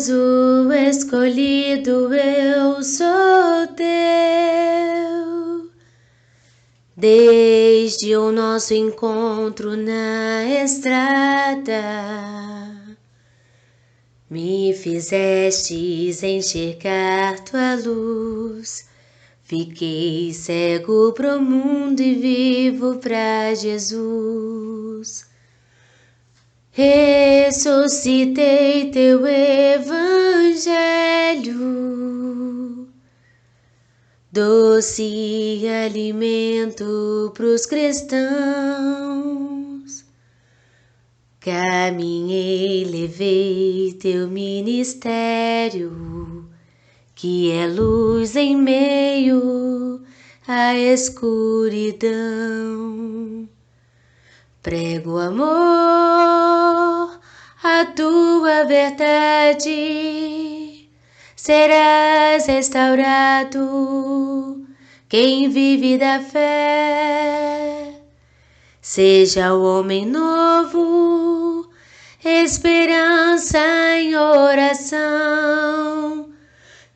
És o escolhido, eu sou teu. Desde o nosso encontro na estrada, me fizestes enxergar tua luz. Fiquei cego pro mundo e vivo pra Jesus. Ressuscitei teu evangelho, doce alimento pros cristãos. Caminhei, levei teu ministério, que é luz em meio à escuridão. Prego amor, a tua verdade, serás restaurado quem vive da fé. Seja o homem novo, esperança em oração.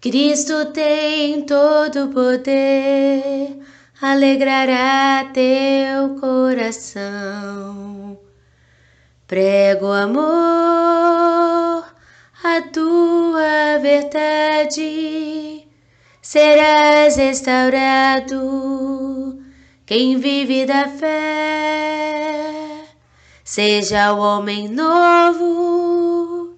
Cristo tem todo o poder, alegrará teu coração. Prego amor, a tua verdade, serás restaurado quem vive da fé. Seja o homem novo,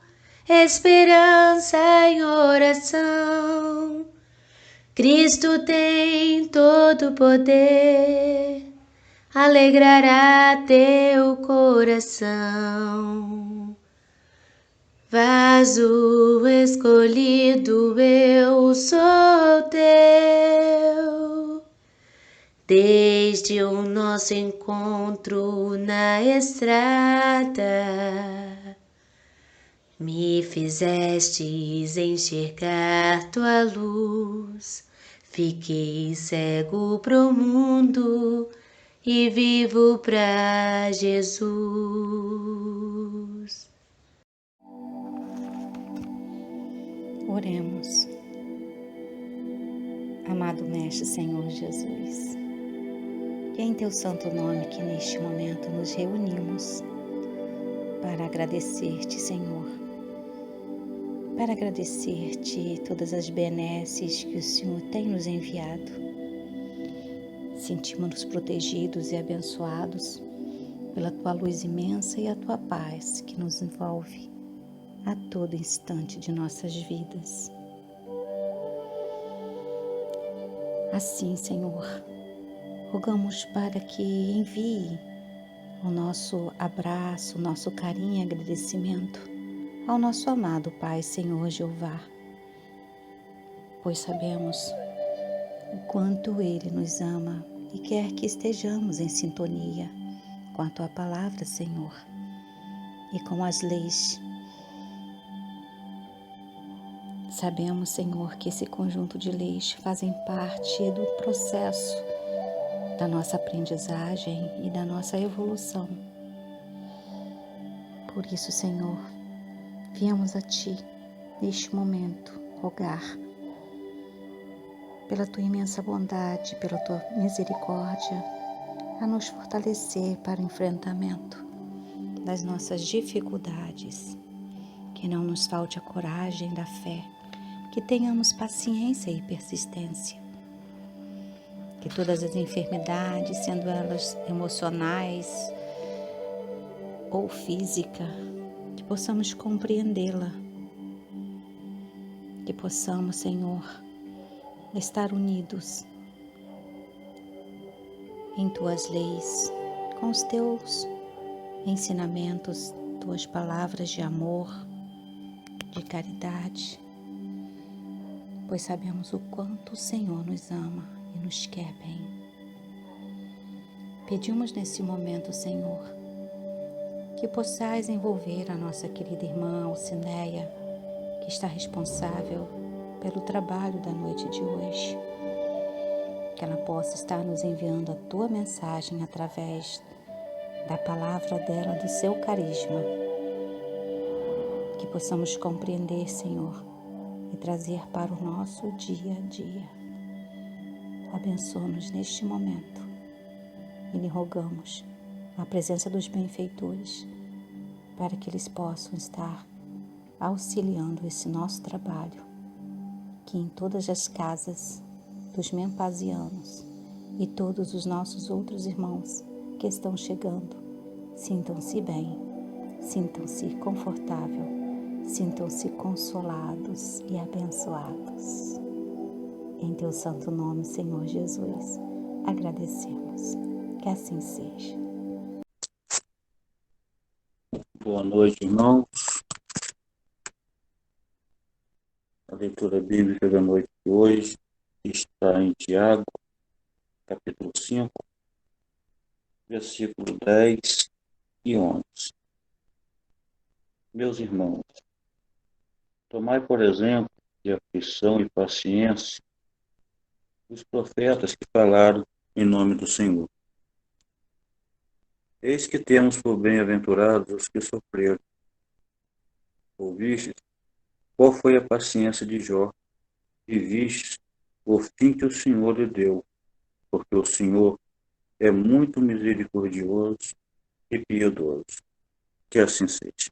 esperança em oração. Cristo tem todo o poder, alegrará teu coração. Vaso escolhido, eu sou teu. Desde o nosso encontro na estrada, me fizestes enxergar tua luz. Fiquei cego pro mundo e vivo pra Jesus. Oremos. Amado Mestre Senhor Jesus, que é em teu santo nome que neste momento nos reunimos para agradecer-te, Senhor, para agradecer-te todas as benesses que o Senhor tem nos enviado. Sentimos-nos protegidos e abençoados pela tua luz imensa e a tua paz que nos envolve a todo instante de nossas vidas. Assim, Senhor, rogamos para que envie o nosso abraço, o nosso carinho e agradecimento ao nosso amado Pai, Senhor Jeová, pois sabemos o quanto Ele nos ama e quer que estejamos em sintonia com a Tua Palavra, Senhor, e com as leis. Sabemos, Senhor, que esse conjunto de leis fazem parte do processo da nossa aprendizagem e da nossa evolução. Por isso, Senhor, viemos a Ti, neste momento, rogar pela Tua imensa bondade, pela Tua misericórdia, a nos fortalecer para o enfrentamento das nossas dificuldades, que não nos falte a coragem da fé, que tenhamos paciência e persistência, que todas as enfermidades, sendo elas emocionais ou física, que possamos compreendê-la, que possamos, Senhor, estar unidos em Tuas leis, com os Teus ensinamentos, Tuas palavras de amor, de caridade, pois sabemos o quanto o Senhor nos ama e nos quer bem. Pedimos nesse momento, Senhor, que possais envolver a nossa querida irmã Alcineia, que está responsável pelo trabalho da noite de hoje, que ela possa estar nos enviando a Tua mensagem através da palavra dela, do seu carisma, que possamos compreender, Senhor, e trazer para o nosso dia a dia. Abençoa-nos neste momento e lhe rogamos a presença dos benfeitores para que eles possam estar auxiliando esse nosso trabalho, que em todas as casas dos mempasianos e todos os nossos outros irmãos que estão chegando, sintam-se bem, sintam-se confortável, sintam-se consolados e abençoados. Em teu santo nome, Senhor Jesus, agradecemos. Que assim seja. Boa noite, irmãos. A leitura bíblica da noite de hoje está em Tiago, capítulo 5, versículo 10 e 11. Meus irmãos, tomai, por exemplo, de aflição e paciência os profetas que falaram em nome do Senhor. Eis que temos por bem-aventurados os que sofreram. Ouvistes qual foi a paciência de Jó, e vistes o fim que o Senhor lhe deu, porque o Senhor é muito misericordioso e piedoso. Que assim seja.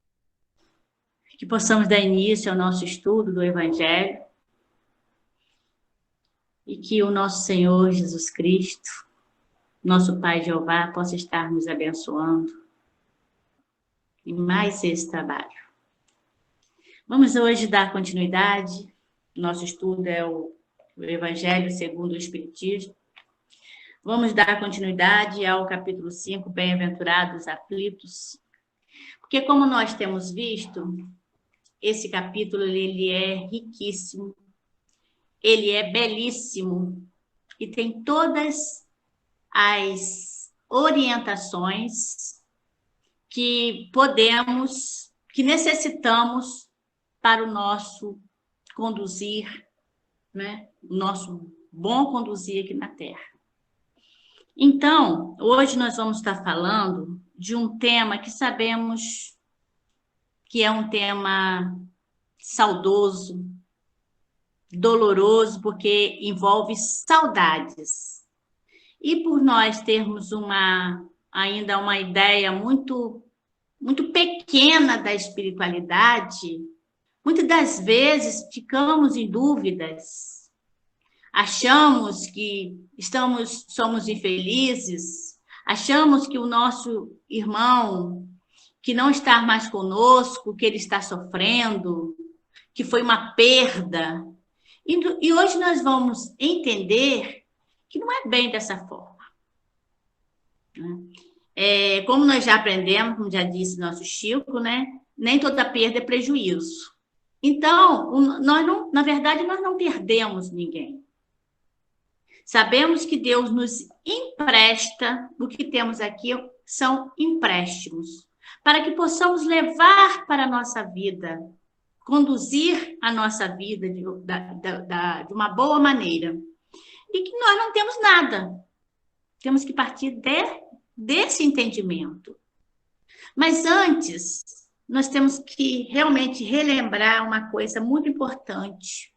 Que possamos dar início ao nosso estudo do Evangelho e que o nosso Senhor Jesus Cristo, nosso Pai Jeová, possa estar nos abençoando em mais esse trabalho. Vamos hoje dar continuidade. Nosso estudo é o Evangelho segundo o Espiritismo. Vamos dar continuidade ao capítulo 5, Bem-aventurados aflitos. Porque como nós temos visto, esse capítulo ele é riquíssimo, ele é belíssimo e tem todas as orientações que podemos, que necessitamos para o nosso conduzir, né? O nosso bom conduzir aqui na Terra. Então, hoje nós vamos estar falando de um tema que sabemos que é um tema saudoso, doloroso, porque envolve saudades. E por nós termos ainda uma ideia muito pequena da espiritualidade, muitas das vezes ficamos em dúvidas, achamos que somos infelizes, achamos que o nosso irmão que não está mais conosco, que ele está sofrendo, que foi uma perda. E hoje nós vamos entender que não é bem dessa forma. Como nós já aprendemos, como já disse nosso Chico, né? Nem toda perda é prejuízo. Então, na verdade, nós não perdemos ninguém. Sabemos que Deus nos empresta, o que temos aqui são empréstimos, para que possamos levar para a nossa vida, conduzir a nossa vida de uma boa maneira. E que nós não temos nada. Temos que partir desse entendimento. Mas antes, nós temos que realmente relembrar uma coisa muito importante.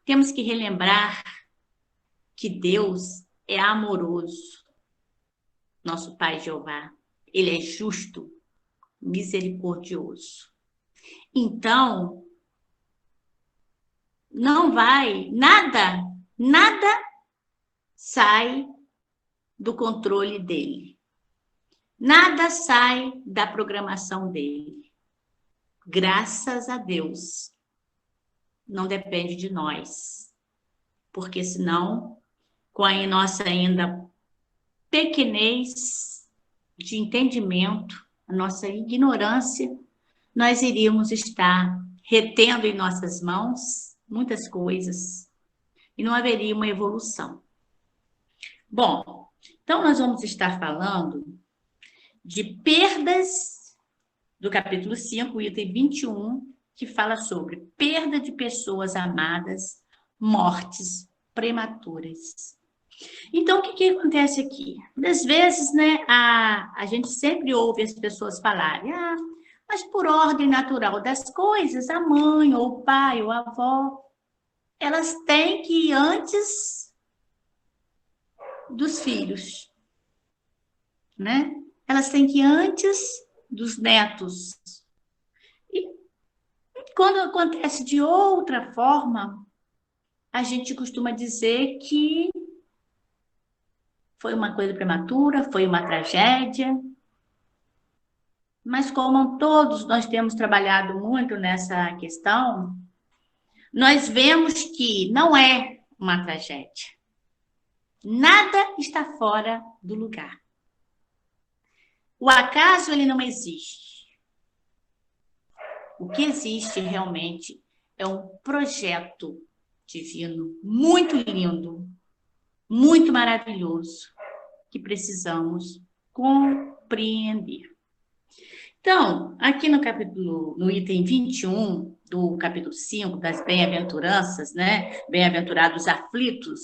Temos que relembrar que Deus é amoroso. Nosso Pai Jeová, ele é justo, misericordioso. Então, não vai, nada sai do controle dele. Nada sai da programação dele. Graças a Deus, não depende de nós. Porque senão, com a nossa ainda pequenez de entendimento, a nossa ignorância, nós iríamos estar retendo em nossas mãos muitas coisas e não haveria uma evolução. Bom, então nós vamos estar falando de perdas do capítulo 5, item 21, que fala sobre perda de pessoas amadas, mortes prematuras. Então, o que acontece aqui? Às vezes, né, a gente sempre ouve as pessoas falarem, Mas por ordem natural das coisas, a mãe, ou o pai, ou a avó, elas têm que ir antes dos filhos, né? Elas têm que ir antes dos netos. E quando acontece de outra forma, a gente costuma dizer que foi uma coisa prematura, foi uma tragédia. Mas como todos nós temos trabalhado muito nessa questão, nós vemos que não é uma tragédia. Nada está fora do lugar. O acaso, ele não existe. O que existe realmente é um projeto divino muito lindo, muito maravilhoso, que precisamos compreender. Então, aqui no item 21 do capítulo 5 das bem-aventuranças, né? Bem-aventurados aflitos,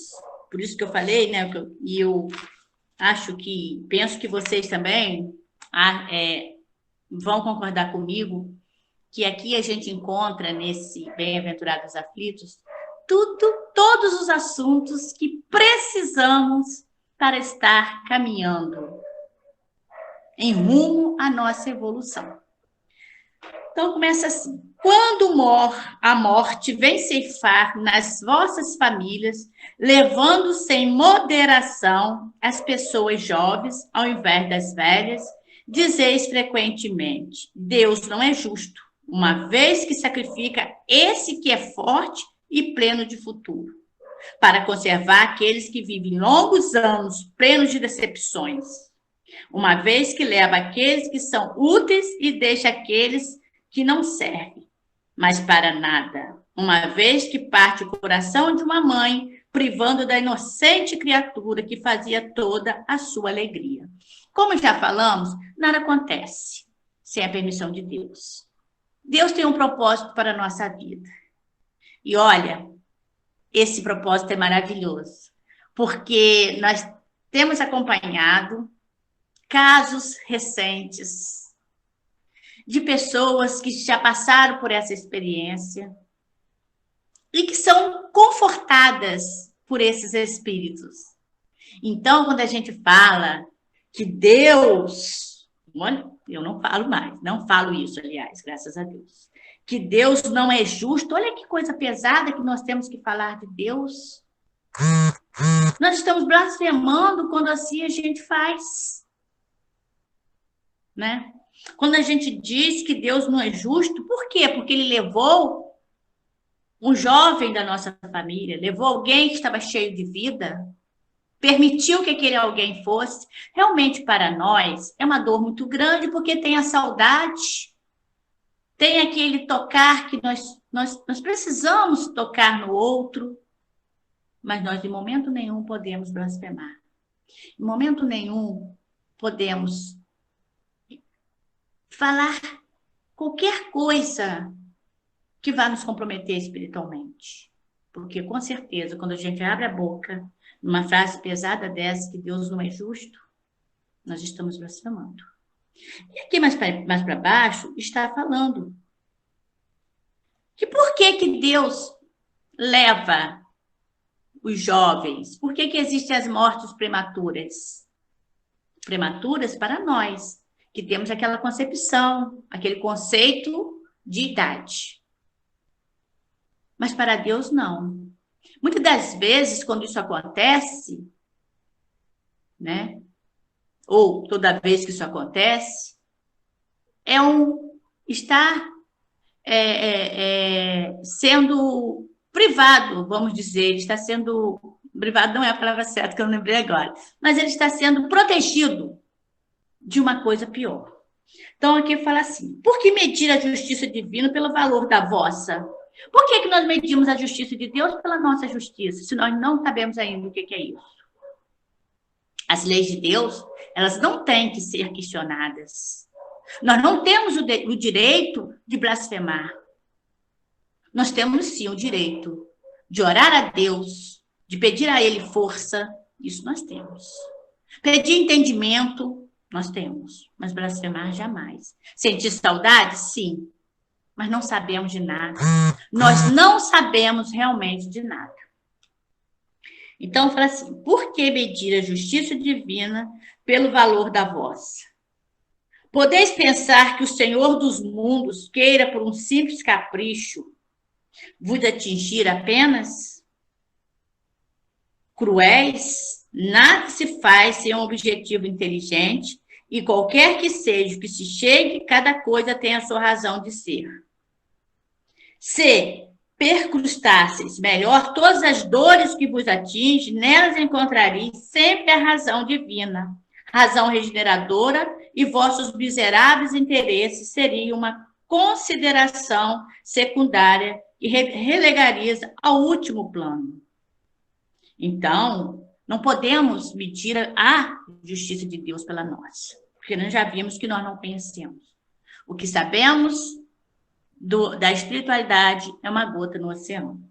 por isso que eu falei, né? E eu penso que vocês também vão concordar comigo, que aqui a gente encontra nesse bem-aventurados aflitos todos os assuntos que precisamos para estar caminhando em rumo à nossa evolução. Então, começa assim. Quando a morte vem ceifar nas vossas famílias, levando sem moderação as pessoas jovens, ao invés das velhas, dizeis frequentemente, Deus não é justo, uma vez que sacrifica esse que é forte e pleno de futuro, para conservar aqueles que vivem longos anos, plenos de decepções, uma vez que leva aqueles que são úteis e deixa aqueles que não servem, mas para nada, uma vez que parte o coração de uma mãe, privando da inocente criatura que fazia toda a sua alegria. Como já falamos, nada acontece sem a permissão de Deus. Deus tem um propósito para a nossa vida. E olha, esse propósito é maravilhoso, porque nós temos acompanhado casos recentes de pessoas que já passaram por essa experiência e que são confortadas por esses espíritos. Então, quando a gente fala que Deus, olha, eu não falo mais, não falo isso, aliás, graças a Deus, que Deus não é justo, olha que coisa pesada que nós temos que falar de Deus. Nós estamos blasfemando quando assim a gente faz, né? Quando a gente diz que Deus não é justo, por quê? Porque ele levou um jovem da nossa família, levou alguém que estava cheio de vida, permitiu que aquele alguém fosse. Realmente, para nós, é uma dor muito grande, porque tem a saudade, tem aquele tocar que nós precisamos tocar no outro, mas nós, em momento nenhum, podemos blasfemar. Em momento nenhum, podemos falar qualquer coisa que vá nos comprometer espiritualmente. Porque, com certeza, quando a gente abre a boca, numa frase pesada dessa, que Deus não é justo, nós estamos blasfemando. E aqui mais para baixo, está falando que por que Deus leva os jovens? Por que existem as mortes prematuras? Prematuras para nós, que temos aquela concepção, aquele conceito de idade. Mas para Deus, não. Muitas das vezes, quando isso acontece, né? Ou toda vez que isso acontece, estar sendo privado, vamos dizer, ele está sendo privado, não é a palavra certa que eu não lembrei agora, mas ele está sendo protegido de uma coisa pior. Então, aqui fala assim, por que medir a justiça divina pelo valor da vossa? Por que nós medimos a justiça de Deus pela nossa justiça, se nós não sabemos ainda o que é isso? As leis de Deus, elas não têm que ser questionadas. Nós não temos o direito de blasfemar. Nós temos, sim, o direito de orar a Deus, de pedir a Ele força. Isso nós temos. Pedir entendimento, Nós temos, mas blasfemar jamais. Sentir saudade? Sim, mas não sabemos de nada. Nós não sabemos realmente de nada. Então, fala assim, por que medir a justiça divina pelo valor da vossa? Podeis pensar que o Senhor dos mundos queira, por um simples capricho, vos atingir apenas? Cruéis, nada se faz sem um objetivo inteligente, e qualquer que seja o que se chegue, cada coisa tem a sua razão de ser. Se percrustasseis melhor todas as dores que vos atingem, nelas encontrareis sempre a razão divina, razão regeneradora, e vossos miseráveis interesses seriam uma consideração secundária e relegarias ao último plano. Então, não podemos medir a justiça de Deus pela nossa, porque nós já vimos que nós não conhecemos. O que sabemos da espiritualidade é uma gota no oceano.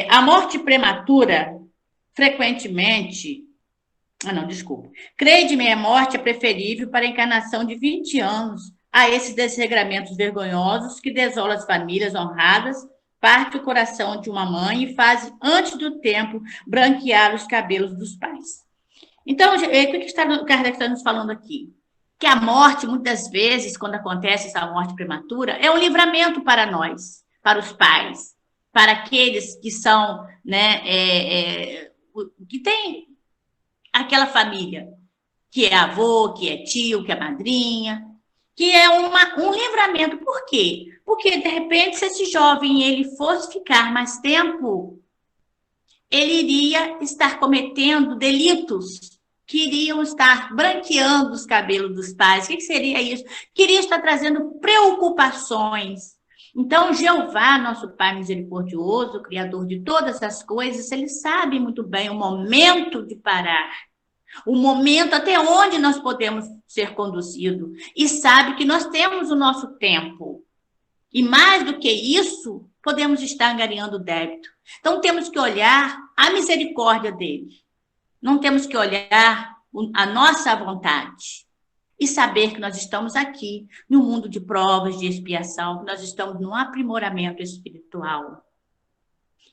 A morte prematura, frequentemente... Creio de minha morte é preferível para a encarnação de 20 anos a esses desregramentos vergonhosos que desolam as famílias honradas, parte o coração de uma mãe e faz, antes do tempo, branquear os cabelos dos pais. Então, o que Kardec está nos falando aqui? Que a morte, muitas vezes, quando acontece essa morte prematura, é um livramento para nós, para os pais, para aqueles que são, que têm aquela família, que é avô, que é tio, que é madrinha, que é um livramento. Por quê? Porque, de repente, se esse jovem ele fosse ficar mais tempo, ele iria estar cometendo delitos que iriam estar branqueando os cabelos dos pais. O que seria isso? Queria estar trazendo preocupações. Então, Jeová, nosso Pai misericordioso, Criador de todas as coisas, ele sabe muito bem o momento de parar, o momento até onde nós podemos ser conduzidos, e sabe que nós temos o nosso tempo. E mais do que isso, podemos estar angariando débito. Então, temos que olhar a misericórdia dele. Não temos que olhar a nossa vontade. E saber que nós estamos aqui, no mundo de provas, de expiação, que nós estamos num aprimoramento espiritual.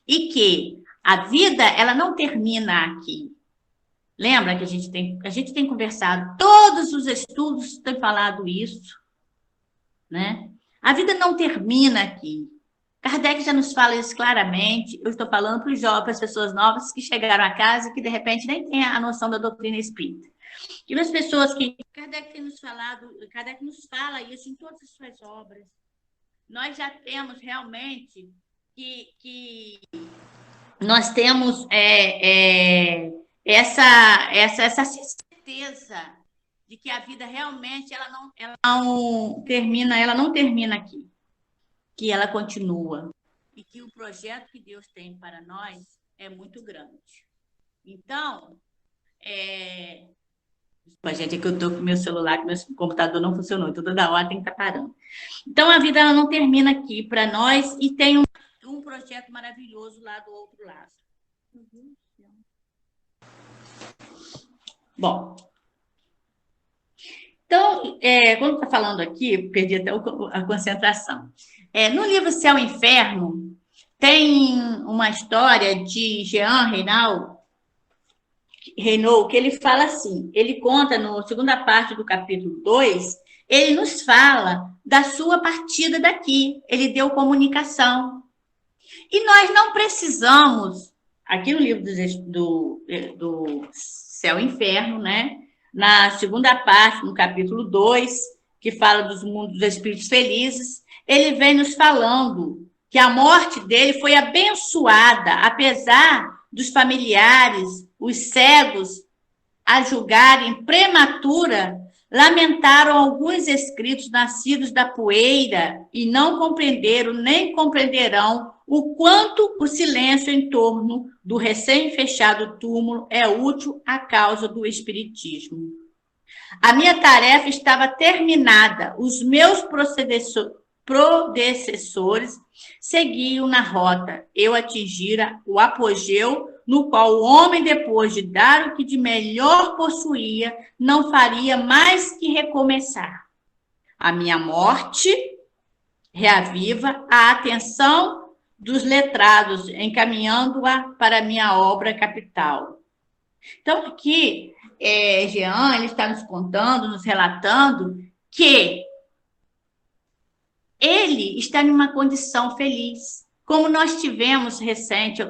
E que a vida, ela não termina aqui. Lembra que a gente tem conversado, todos os estudos têm falado isso, né? A vida não termina aqui. Kardec já nos fala isso claramente. Eu estou falando para as pessoas novas que chegaram a casa e que, de repente, nem têm a noção da doutrina espírita. E as pessoas que Kardec tem nos falado, Kardec nos fala isso em todas as suas obras. Nós já temos realmente que nós temos essa certeza de que a vida realmente ela não termina aqui, que ela continua e que o projeto que Deus tem para nós é muito grande. Então, gente, é que eu estou com o meu celular, que meu computador não funcionou, então toda hora tem que estar parando. Então, a vida ela não termina aqui para nós e tem um projeto maravilhoso lá do outro lado. Bom, então, quando está falando aqui, perdi até a concentração. No livro Céu e Inferno, tem uma história de Jean Reynaud, que ele fala assim, ele conta na segunda parte do capítulo 2, ele nos fala da sua partida daqui, ele deu comunicação. E nós não precisamos, aqui no livro do Céu e Inferno, né? Na segunda parte, no capítulo 2, que fala dos mundos dos espíritos felizes, ele vem nos falando que a morte dele foi abençoada, apesar dos familiares, os cegos, a julgarem prematura, lamentaram alguns escritos nascidos da poeira e não compreenderam nem compreenderão o quanto o silêncio em torno do recém-fechado túmulo é útil à causa do espiritismo. A minha tarefa estava terminada, os meus predecessores seguiam na rota. Eu atingira o apogeu no qual o homem, depois de dar o que de melhor possuía, não faria mais que recomeçar. A minha morte reaviva a atenção dos letrados, encaminhando-a para a minha obra capital. Então, aqui, Jean, ele está nos contando, nos relatando que ele está numa condição feliz. Como nós tivemos recente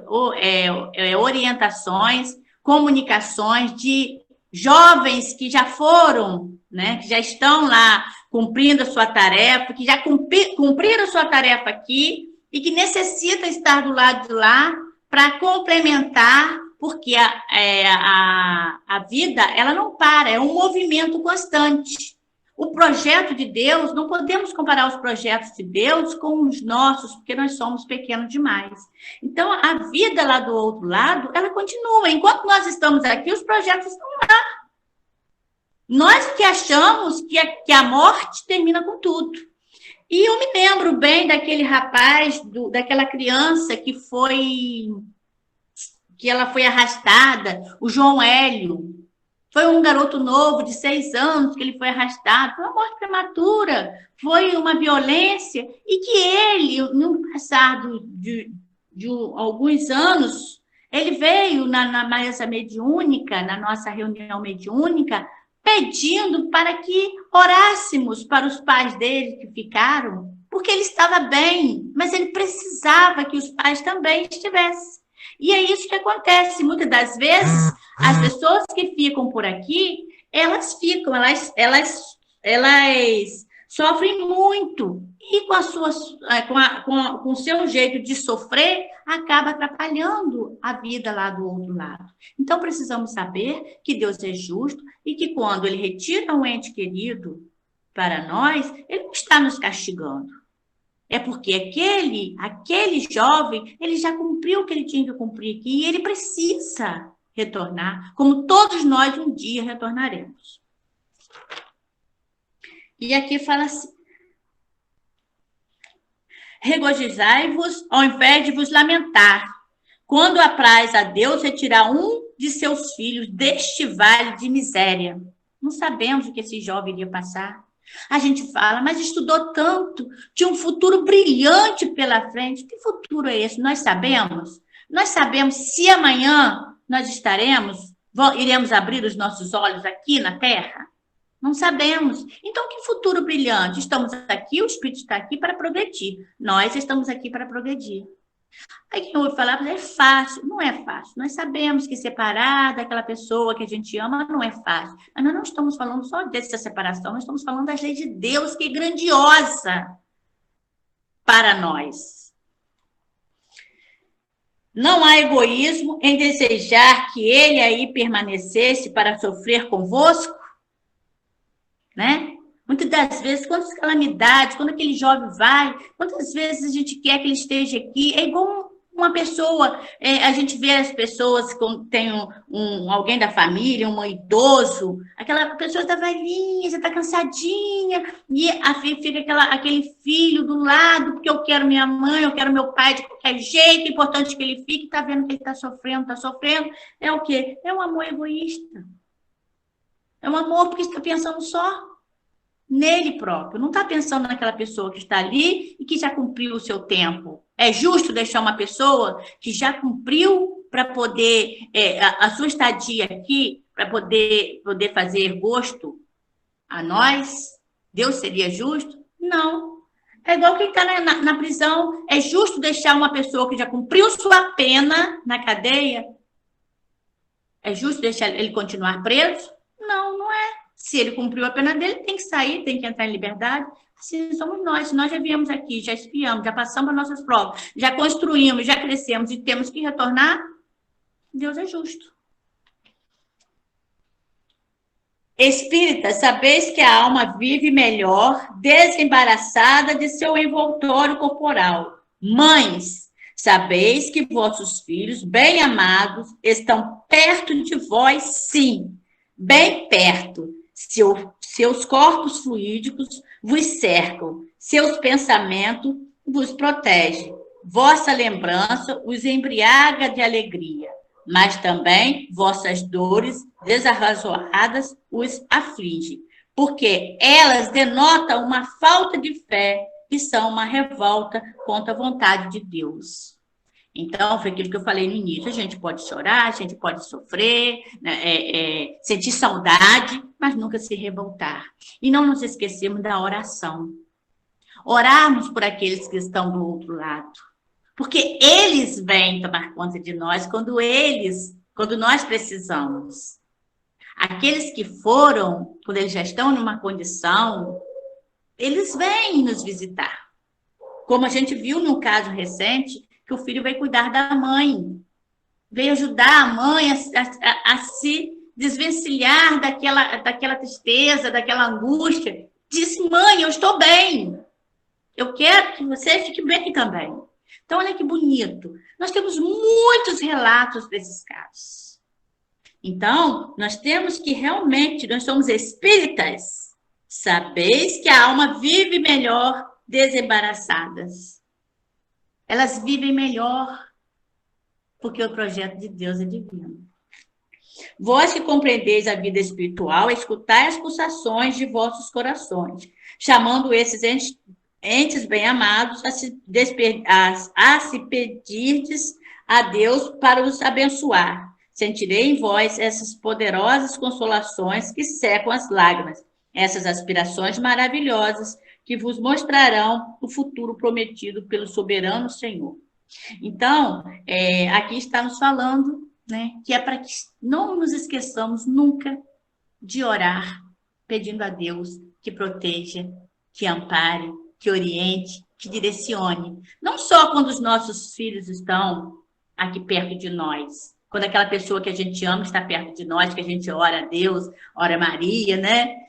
orientações, comunicações de jovens que já foram, né, que já estão lá cumprindo a sua tarefa, que já cumpriram a sua tarefa aqui e que necessita estar do lado de lá para complementar, porque a vida, ela não para, é um movimento constante. O projeto de Deus, não podemos comparar os projetos de Deus com os nossos, porque nós somos pequenos demais. Então, a vida lá do outro lado, ela continua. Enquanto nós estamos aqui, os projetos estão lá. Nós que achamos que a morte termina com tudo. E eu me lembro bem daquele rapaz, daquela criança que ela foi arrastada, o João Hélio. Foi um garoto novo, de 6 anos, que ele foi arrastado. Foi uma morte prematura, foi uma violência. E que ele, no passado de alguns anos, ele veio na mesa mediúnica, na nossa reunião mediúnica, pedindo para que orássemos para os pais dele que ficaram, porque ele estava bem, mas ele precisava que os pais também estivessem. E é isso que acontece. Muitas das vezes, as pessoas que ficam por aqui, elas sofrem muito. E com o seu jeito de sofrer, acaba atrapalhando a vida lá do outro lado. Então, precisamos saber que Deus é justo e que quando Ele retira um ente querido para nós, Ele não está nos castigando. É porque aquele jovem, ele já cumpriu o que ele tinha que cumprir aqui e ele precisa retornar, como todos nós um dia retornaremos. E aqui fala assim: regozijai-vos ao invés de vos lamentar, quando apraz a Deus retirar um de seus filhos deste vale de miséria. Não sabemos o que esse jovem iria passar. A gente fala, mas estudou tanto, tinha um futuro brilhante pela frente. Que futuro é esse? Nós sabemos? Nós sabemos se amanhã nós iremos abrir os nossos olhos aqui na Terra? Não sabemos. Então, que futuro brilhante? Estamos aqui, o Espírito está aqui para progredir. Nós estamos aqui para progredir. Aí quem ouve falar, é fácil. Não é fácil. Nós sabemos que separar daquela pessoa que a gente ama não é fácil. Mas nós não estamos falando só dessa separação, nós estamos falando das leis de Deus, que é grandiosa para nós. Não há egoísmo em desejar que ele aí permanecesse para sofrer convosco, né? Muitas das vezes, quantas calamidades, quando aquele jovem vai, quantas vezes a gente quer que ele esteja aqui, é igual uma pessoa, a gente vê as pessoas, quando tem alguém da família, um idoso, aquela pessoa está velhinha, já está cansadinha, e fica aquele filho do lado, porque eu quero minha mãe, eu quero meu pai de qualquer jeito, é importante que ele fique, está vendo que ele está sofrendo, é o quê? É um amor egoísta. É um amor porque está pensando só nele próprio, não está pensando naquela pessoa que está ali e que já cumpriu o seu tempo. É justo deixar uma pessoa que já cumpriu para poder, a sua estadia aqui, para poder fazer gosto a nós? Deus seria justo? Não. É igual quem está na prisão. É justo deixar uma pessoa que já cumpriu sua pena na cadeia? É justo deixar ele continuar preso? Não, não é. Se ele cumpriu a pena dele, tem que sair, tem que entrar em liberdade. Assim somos nós. Se nós já viemos aqui, já espiamos, já passamos as nossas provas, já construímos, já crescemos e temos que retornar, Deus é justo. Espírita, sabeis que a alma vive melhor, desembaraçada de seu envoltório corporal. Mães, sabeis que vossos filhos, bem amados, estão perto de vós, sim, bem perto. Seus corpos fluídicos vos cercam, seus pensamentos vos protegem. Vossa lembrança os embriaga de alegria. mas também vossas dores desarrazoadas os afligem, porque elas denotam uma falta de fé e são uma revolta contra a vontade de Deus. Então, foi aquilo que eu falei no início. A gente pode chorar, a gente pode sofrer, né, sentir saudade, mas nunca se revoltar. E não nos esquecermos da oração. Orarmos por aqueles que estão do outro lado. Porque eles vêm tomar conta de nós quando nós precisamos. Aqueles que foram, quando eles já estão numa condição, eles vêm nos visitar. Como a gente viu num caso recente, que o filho veio cuidar da mãe, veio ajudar a mãe a se desvencilhar daquela tristeza, daquela angústia. Disse, mãe, eu estou bem. Eu quero que você fique bem também. Então, olha que bonito. Nós temos muitos relatos desses casos. Então, nós temos que realmente, nós somos espíritas. Sabeis que a alma vive melhor desembaraçadas. Elas vivem melhor, porque o projeto de Deus é divino. Vós que compreendeis a vida espiritual, escutai as pulsações de vossos corações, chamando esses entes bem-amados a se pedirdes a Deus para os abençoar. Sentirei em vós essas poderosas consolações que secam as lágrimas, essas aspirações maravilhosas que vos mostrarão o futuro prometido pelo soberano Senhor. Então, aqui está nos falando, né, que é para que não nos esqueçamos nunca de orar, pedindo a Deus que proteja, que ampare, que oriente, que direcione. Não só quando os nossos filhos estão aqui perto de nós, quando aquela pessoa que a gente ama está perto de nós, que a gente ora a Deus, ora a Maria, né?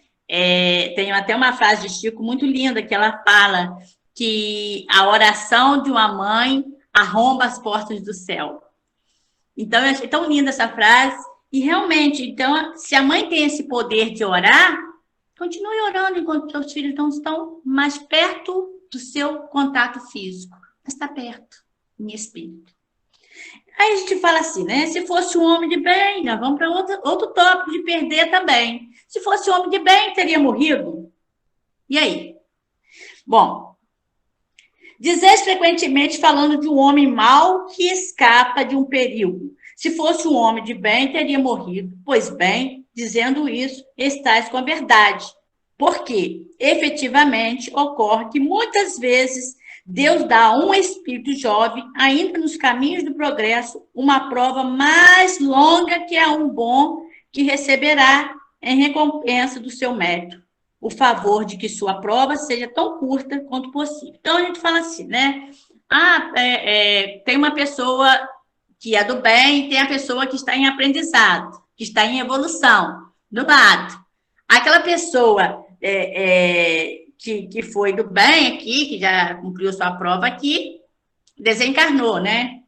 Tem até uma frase de Chico muito linda, que ela fala que a oração de uma mãe arromba as portas do céu. Então, eu achei tão linda essa frase. E realmente, então, se a mãe tem esse poder de orar, continue orando enquanto seus filhos não estão mais perto do seu contato físico. Mas está perto, em espírito. Aí a gente fala assim, né? Se fosse um homem de bem, nós vamos para outro tópico de perder também. Se fosse um homem de bem, teria morrido? E aí? Bom, dizeis frequentemente falando de um homem mau que escapa de um perigo. Se fosse um homem de bem, teria morrido. Pois bem, dizendo isso, estais com a verdade. Porque, efetivamente, ocorre que muitas vezes Deus dá a um espírito jovem, ainda nos caminhos do progresso, uma prova mais longa que a um bom que receberá em recompensa do seu mérito o favor de que sua prova seja tão curta quanto possível. Então, a gente fala assim, né? Tem uma pessoa que é do bem, tem a pessoa que está em aprendizado, que está em evolução, do lado. Aquela pessoa que foi do bem aqui, que já cumpriu sua prova aqui, desencarnou, né?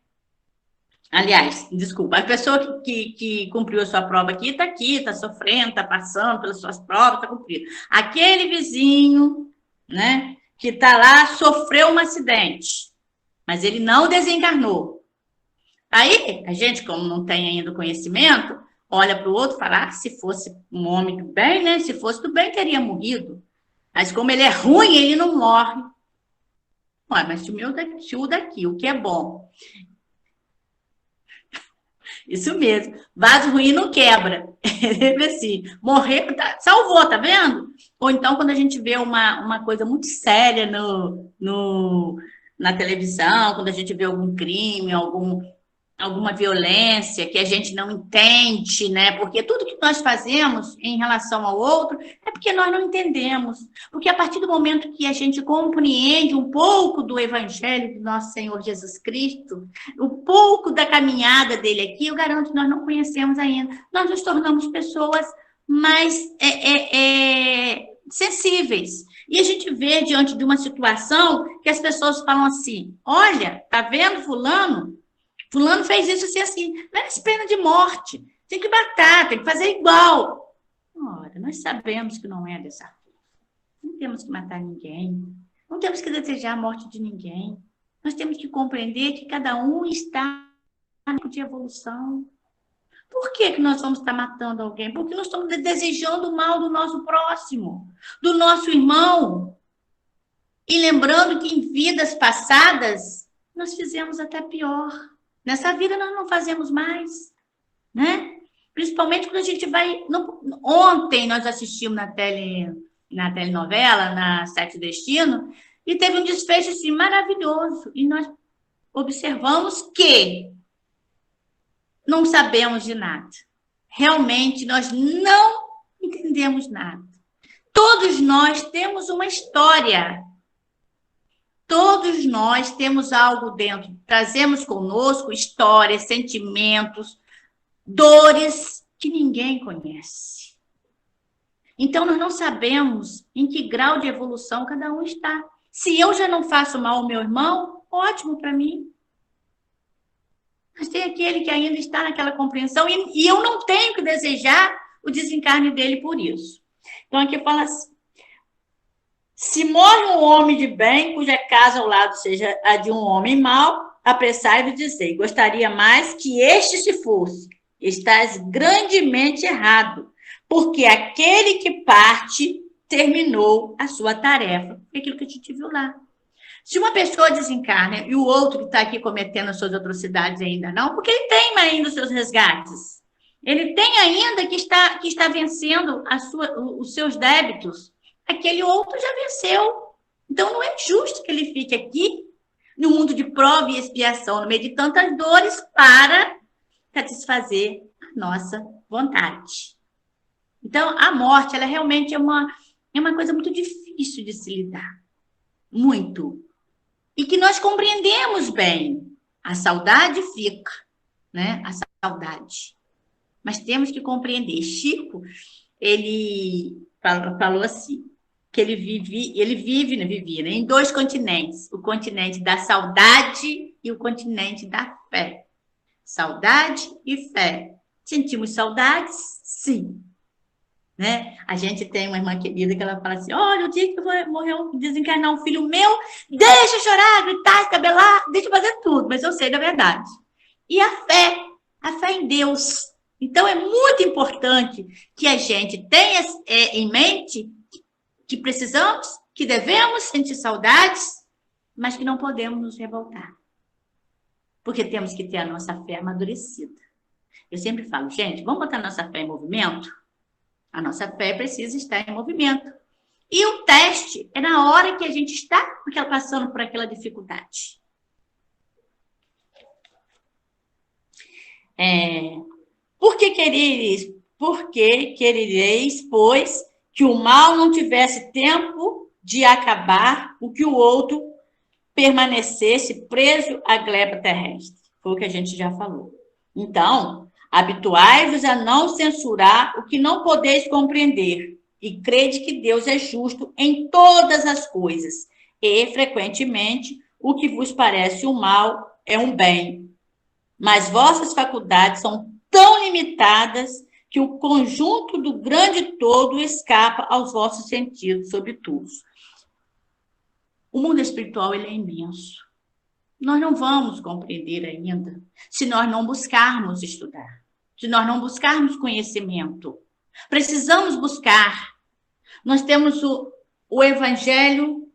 Aliás, desculpa, a pessoa que cumpriu a sua prova aqui, está sofrendo, está passando pelas suas provas, está cumprindo. Aquele vizinho, né, que está lá, sofreu um acidente, mas ele não desencarnou. Aí, a gente, como não tem ainda o conhecimento, olha para o outro e fala, se fosse um homem do bem, né, se fosse do bem, teria morrido. Mas como ele é ruim, ele não morre. Ué, mas tio daqui, o que é bom? Isso mesmo. Vaso ruim não quebra. Assim, morrer, salvou, tá vendo? Ou então, quando a gente vê uma coisa muito séria na televisão, quando a gente vê algum crime, alguma violência que a gente não entende, né? Porque tudo que nós fazemos em relação ao outro é porque nós não entendemos. Porque a partir do momento que a gente compreende um pouco do Evangelho do nosso Senhor Jesus Cristo, um pouco da caminhada dele aqui, eu garanto que nós não conhecemos ainda. Nós nos tornamos pessoas mais sensíveis. E a gente vê diante de uma situação que as pessoas falam assim, olha, tá vendo fulano? Fulano fez isso assim, merece pena de morte. Tem que matar, tem que fazer igual. Ora, nós sabemos que não é dessa forma. Não temos que matar ninguém. Não temos que desejar a morte de ninguém. Nós temos que compreender que cada um está de evolução. Por que nós vamos estar matando alguém? Porque nós estamos desejando o mal do nosso próximo, do nosso irmão. E lembrando que em vidas passadas, nós fizemos até pior. Nessa vida nós não fazemos mais, né? Principalmente quando a gente vai... Ontem nós assistimos na telenovela, na Sexo e Destino, e teve um desfecho assim, maravilhoso. E nós observamos que não sabemos de nada. Realmente, nós não entendemos nada. Todos nós temos uma história. Todos nós temos algo dentro. Trazemos conosco histórias, sentimentos, dores que ninguém conhece. Então, nós não sabemos em que grau de evolução cada um está. Se eu já não faço mal ao meu irmão, ótimo para mim. Mas tem aquele que ainda está naquela compreensão e eu não tenho que desejar o desencarne dele por isso. Então, aqui fala assim: se morre um homem de bem, cuja casa ao lado seja a de um homem mau, apressai-vos de dizer, gostaria mais que este se fosse. Estás grandemente errado, porque aquele que parte terminou a sua tarefa. É aquilo que a gente viu lá. Se uma pessoa desencarna e o outro que está aqui cometendo as suas atrocidades ainda não, porque ele tem ainda os seus resgates. Ele tem ainda que está vencendo os seus débitos. Aquele outro já venceu. Então, não é justo que ele fique aqui, no mundo de prova e expiação, no meio de tantas dores, para satisfazer a nossa vontade. Então, a morte, ela realmente é uma coisa muito difícil de se lidar. Muito. E que nós compreendemos bem. A saudade fica, né? A saudade. Mas temos que compreender. Chico, ele falou assim, que ele vivia, né, em 2 continentes. O continente da saudade e o continente da fé. Saudade e fé. Sentimos saudades? Sim. Né? A gente tem uma irmã querida que ela fala assim, olha, o dia que morreu, desencarnar um filho meu, deixa eu chorar, gritar, escabelar, deixa eu fazer tudo, mas eu sei da verdade. E a fé em Deus. Então, é muito importante que a gente tenha em mente que precisamos, que devemos sentir saudades, mas que não podemos nos revoltar. Porque temos que ter a nossa fé amadurecida. Eu sempre falo, gente, vamos botar a nossa fé em movimento? A nossa fé precisa estar em movimento. E o teste é na hora que a gente está passando por aquela dificuldade. Por que querereis, pois, que o mal não tivesse tempo de acabar, o que o outro permanecesse preso à gleba terrestre? Foi o que a gente já falou. Então, habituai-vos a não censurar o que não podeis compreender, e crede que Deus é justo em todas as coisas, e, frequentemente, o que vos parece um mal é um bem. Mas vossas faculdades são tão limitadas que o conjunto do grande todo escapa aos vossos sentidos, sobretudo. O mundo espiritual, ele é imenso. Nós não vamos compreender ainda se nós não buscarmos estudar, se nós não buscarmos conhecimento. Precisamos buscar. Nós temos o Evangelho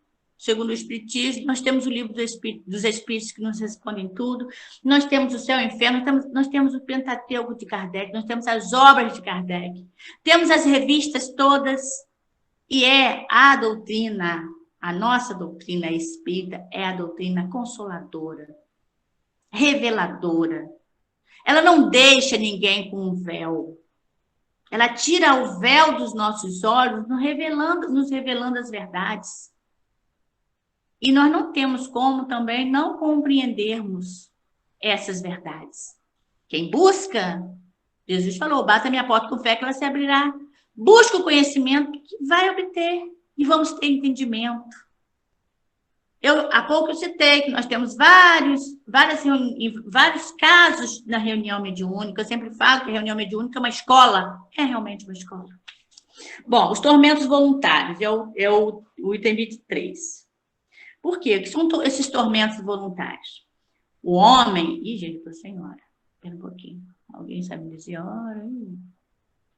segundo o Espiritismo, nós temos o livro dos Espíritos que nos respondem tudo, nós temos o Céu e o Inferno, nós temos o Pentateuco de Kardec, nós temos as obras de Kardec, temos as revistas todas, e é a doutrina, a nossa doutrina espírita é a doutrina consoladora, reveladora. Ela não deixa ninguém com um véu. Ela tira o véu dos nossos olhos, nos revelando as verdades. E nós não temos como também não compreendermos essas verdades. Quem busca, Jesus falou, bata a minha porta com fé que ela se abrirá. Busca o conhecimento que vai obter e vamos ter entendimento. Há pouco eu citei que nós temos vários casos na reunião mediúnica. Eu sempre falo que a reunião mediúnica é uma escola. É realmente uma escola. Bom, os tormentos voluntários é o item 23. Por quê? O que são esses tormentos voluntários? O homem... Ih, gente, senhora. Espera um pouquinho. Alguém sabe me dizer a hora?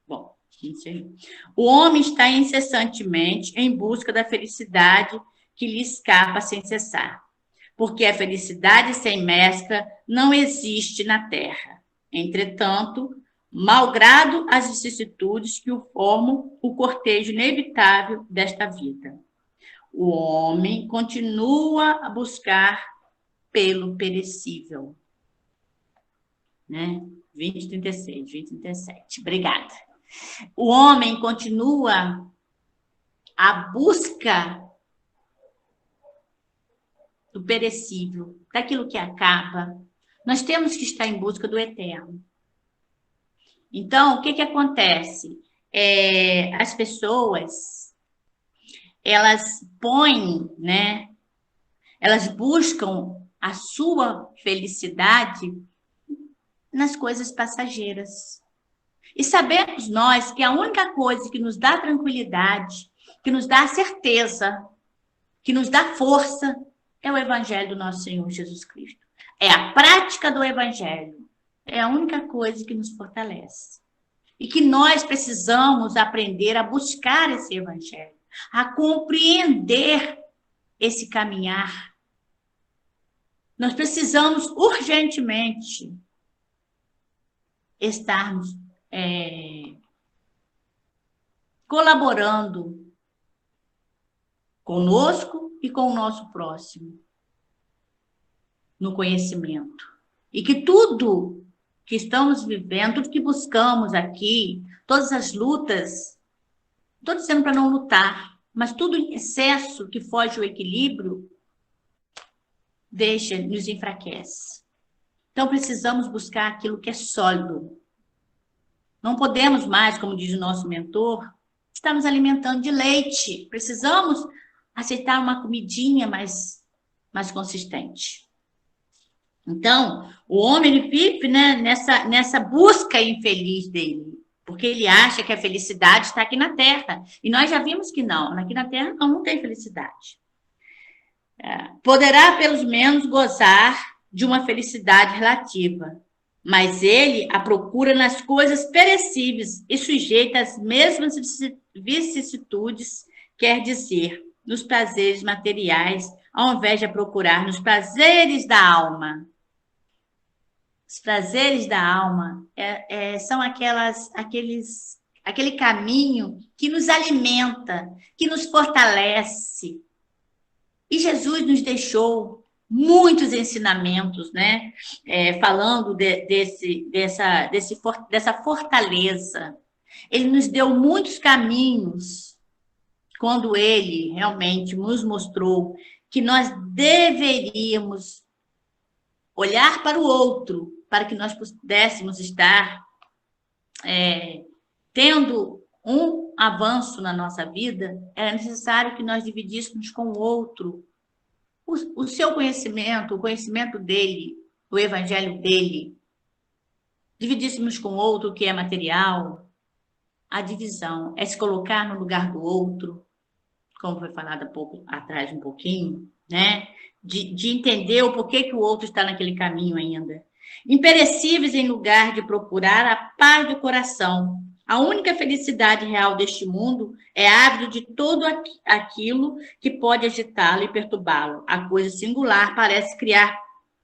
Bom, não sei. O homem está incessantemente em busca da felicidade que lhe escapa sem cessar, porque a felicidade sem mescla não existe na terra. Entretanto, malgrado as vicissitudes que o formam, o cortejo inevitável desta vida, o homem continua a buscar pelo perecível. Né? 2036, 2037. Obrigada. O homem continua a busca do perecível, daquilo que acaba. Nós temos que estar em busca do eterno. Então, o que acontece? As pessoas, elas põem, né? Elas buscam a sua felicidade nas coisas passageiras. E sabemos nós que a única coisa que nos dá tranquilidade, que nos dá certeza, que nos dá força, é o Evangelho do nosso Senhor Jesus Cristo. É a prática do Evangelho. É a única coisa que nos fortalece. E que nós precisamos aprender a buscar esse Evangelho, a compreender esse caminhar. Nós precisamos urgentemente estarmos colaborando conosco e com o nosso próximo no conhecimento. E que tudo que estamos vivendo, tudo que buscamos aqui, todas as lutas, estou dizendo para não lutar, mas tudo em excesso que foge ao equilíbrio, nos enfraquece. Então, precisamos buscar aquilo que é sólido. Não podemos mais, como diz o nosso mentor, estar nos alimentando de leite. Precisamos aceitar uma comidinha mais consistente. Então, o homem ele vive, né, nessa busca infeliz dele, porque ele acha que a felicidade está aqui na Terra. E nós já vimos que não. Aqui na Terra não tem felicidade. Poderá, pelo menos, gozar de uma felicidade relativa, mas ele a procura nas coisas perecíveis e sujeita às mesmas vicissitudes, quer dizer, nos prazeres materiais, ao invés de procurar nos prazeres da alma. Os prazeres da alma são aquele caminho que nos alimenta, que nos fortalece. E Jesus nos deixou muitos ensinamentos, né? Falando dessa fortaleza. Ele nos deu muitos caminhos quando ele realmente nos mostrou que nós deveríamos olhar para o outro, para que nós pudéssemos estar tendo um avanço na nossa vida. Era necessário que nós dividíssemos com o outro o seu conhecimento, o conhecimento dele, o evangelho dele. Dividíssemos com o outro o que é material. A divisão é se colocar no lugar do outro, como foi falado há pouco atrás um pouquinho, né? De entender o porquê que o outro está naquele caminho ainda. Imperecíveis em lugar de procurar a paz do coração. A única felicidade real deste mundo é ávido de todo aquilo que pode agitá-lo e perturbá-lo. A coisa singular parece criar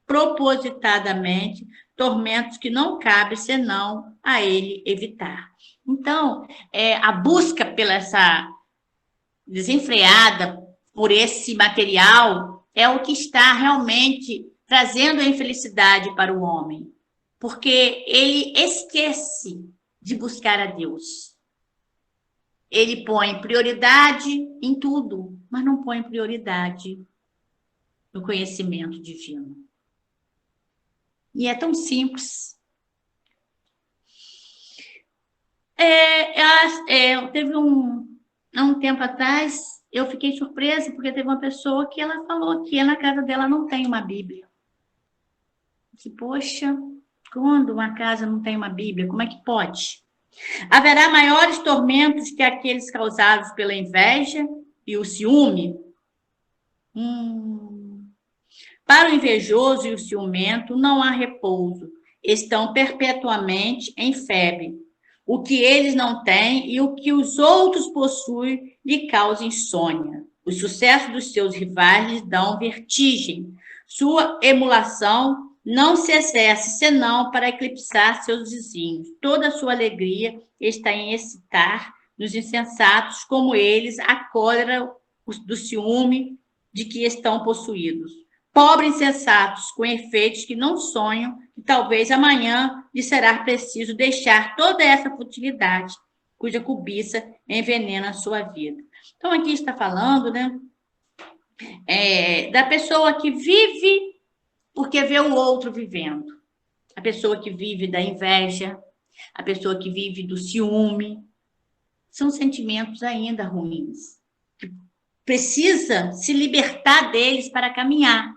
propositadamente tormentos que não cabe senão a ele evitar. Então, a busca pela essa desenfreada por esse material é o que está realmente trazendo a infelicidade para o homem, porque ele esquece de buscar a Deus. Ele põe prioridade em tudo, mas não põe prioridade no conhecimento divino. E é tão simples. Teve um tempo atrás, eu fiquei surpresa, porque teve uma pessoa que ela falou que na casa dela não tem uma Bíblia. Eu disse, poxa, quando uma casa não tem uma Bíblia, como é que pode? Haverá maiores tormentos que aqueles causados pela inveja e o ciúme? Para o invejoso e o ciumento não há repouso, estão perpetuamente em febre. O que eles não têm e o que os outros possuem lhe causa insônia. O sucesso dos seus rivais lhes dão vertigem. Sua emulação não se exerce senão para eclipsar seus vizinhos. Toda a sua alegria está em excitar nos insensatos, como eles, a cólera do ciúme de que estão possuídos. Pobres insensatos, com efeitos que não sonham, que talvez amanhã lhe será preciso deixar toda essa futilidade, cuja cobiça envenena a sua vida. Então, aqui está falando, né, da pessoa que vive porque vê o outro vivendo. A pessoa que vive da inveja, a pessoa que vive do ciúme. São sentimentos ainda ruins. Precisa se libertar deles para caminhar.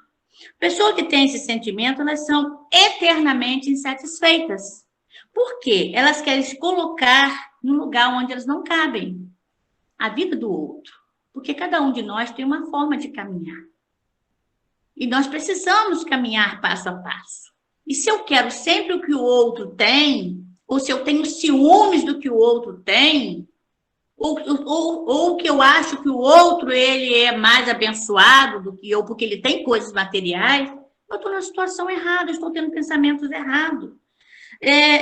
Pessoas que têm esse sentimento, elas são eternamente insatisfeitas. Por quê? Elas querem se colocar no lugar onde elas não cabem. A vida do outro. Porque cada um de nós tem uma forma de caminhar. E nós precisamos caminhar passo a passo. E se eu quero sempre o que o outro tem, ou se eu tenho ciúmes do que o outro tem, ou que eu acho que o outro ele é mais abençoado do que eu, porque ele tem coisas materiais, eu estou na situação errada, eu estou tendo pensamentos errados.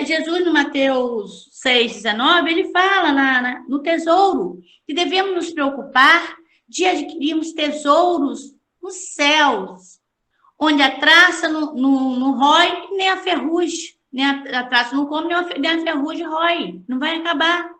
Jesus, no Mateus 6,19, ele fala no tesouro que devemos nos preocupar de adquirirmos tesouros nos céus, onde a traça não rói, nem a ferrugem, nem a traça não come, nem a ferrugem rói, não vai acabar.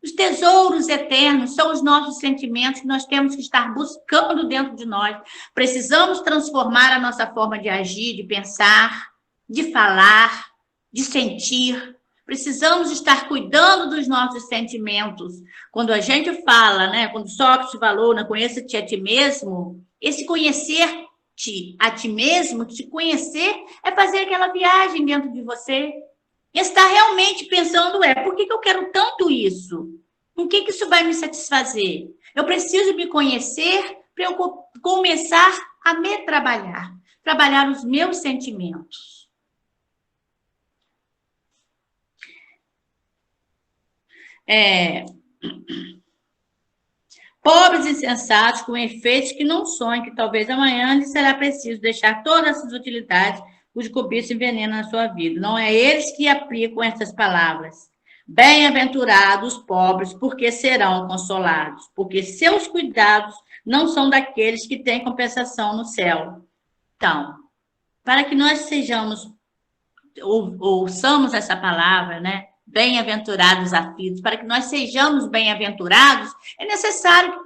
Os tesouros eternos são os nossos sentimentos que nós temos que estar buscando dentro de nós. Precisamos transformar a nossa forma de agir, de pensar, de falar, de sentir. Precisamos estar cuidando dos nossos sentimentos. Quando a gente fala, né, quando Sócrates falou, né, conheça-te a ti mesmo, esse conhecer-te a ti mesmo, te conhecer, é fazer aquela viagem dentro de você. Estar realmente pensando por que eu quero tanto isso? O que isso vai me satisfazer? Eu preciso me conhecer para eu começar a me trabalhar os meus sentimentos. Pobres e insensatos, com efeitos que não sonham, que talvez amanhã lhe será preciso deixar todas essas utilidades cujo cobiça envenena a sua vida. Não é eles que aplicam essas palavras. Bem-aventurados os pobres, porque serão consolados, porque seus cuidados não são daqueles que têm compensação no céu. Então, para que nós sejamos, ouçamos essa palavra, né? Bem-aventurados aflitos, para que nós sejamos bem-aventurados, é necessário que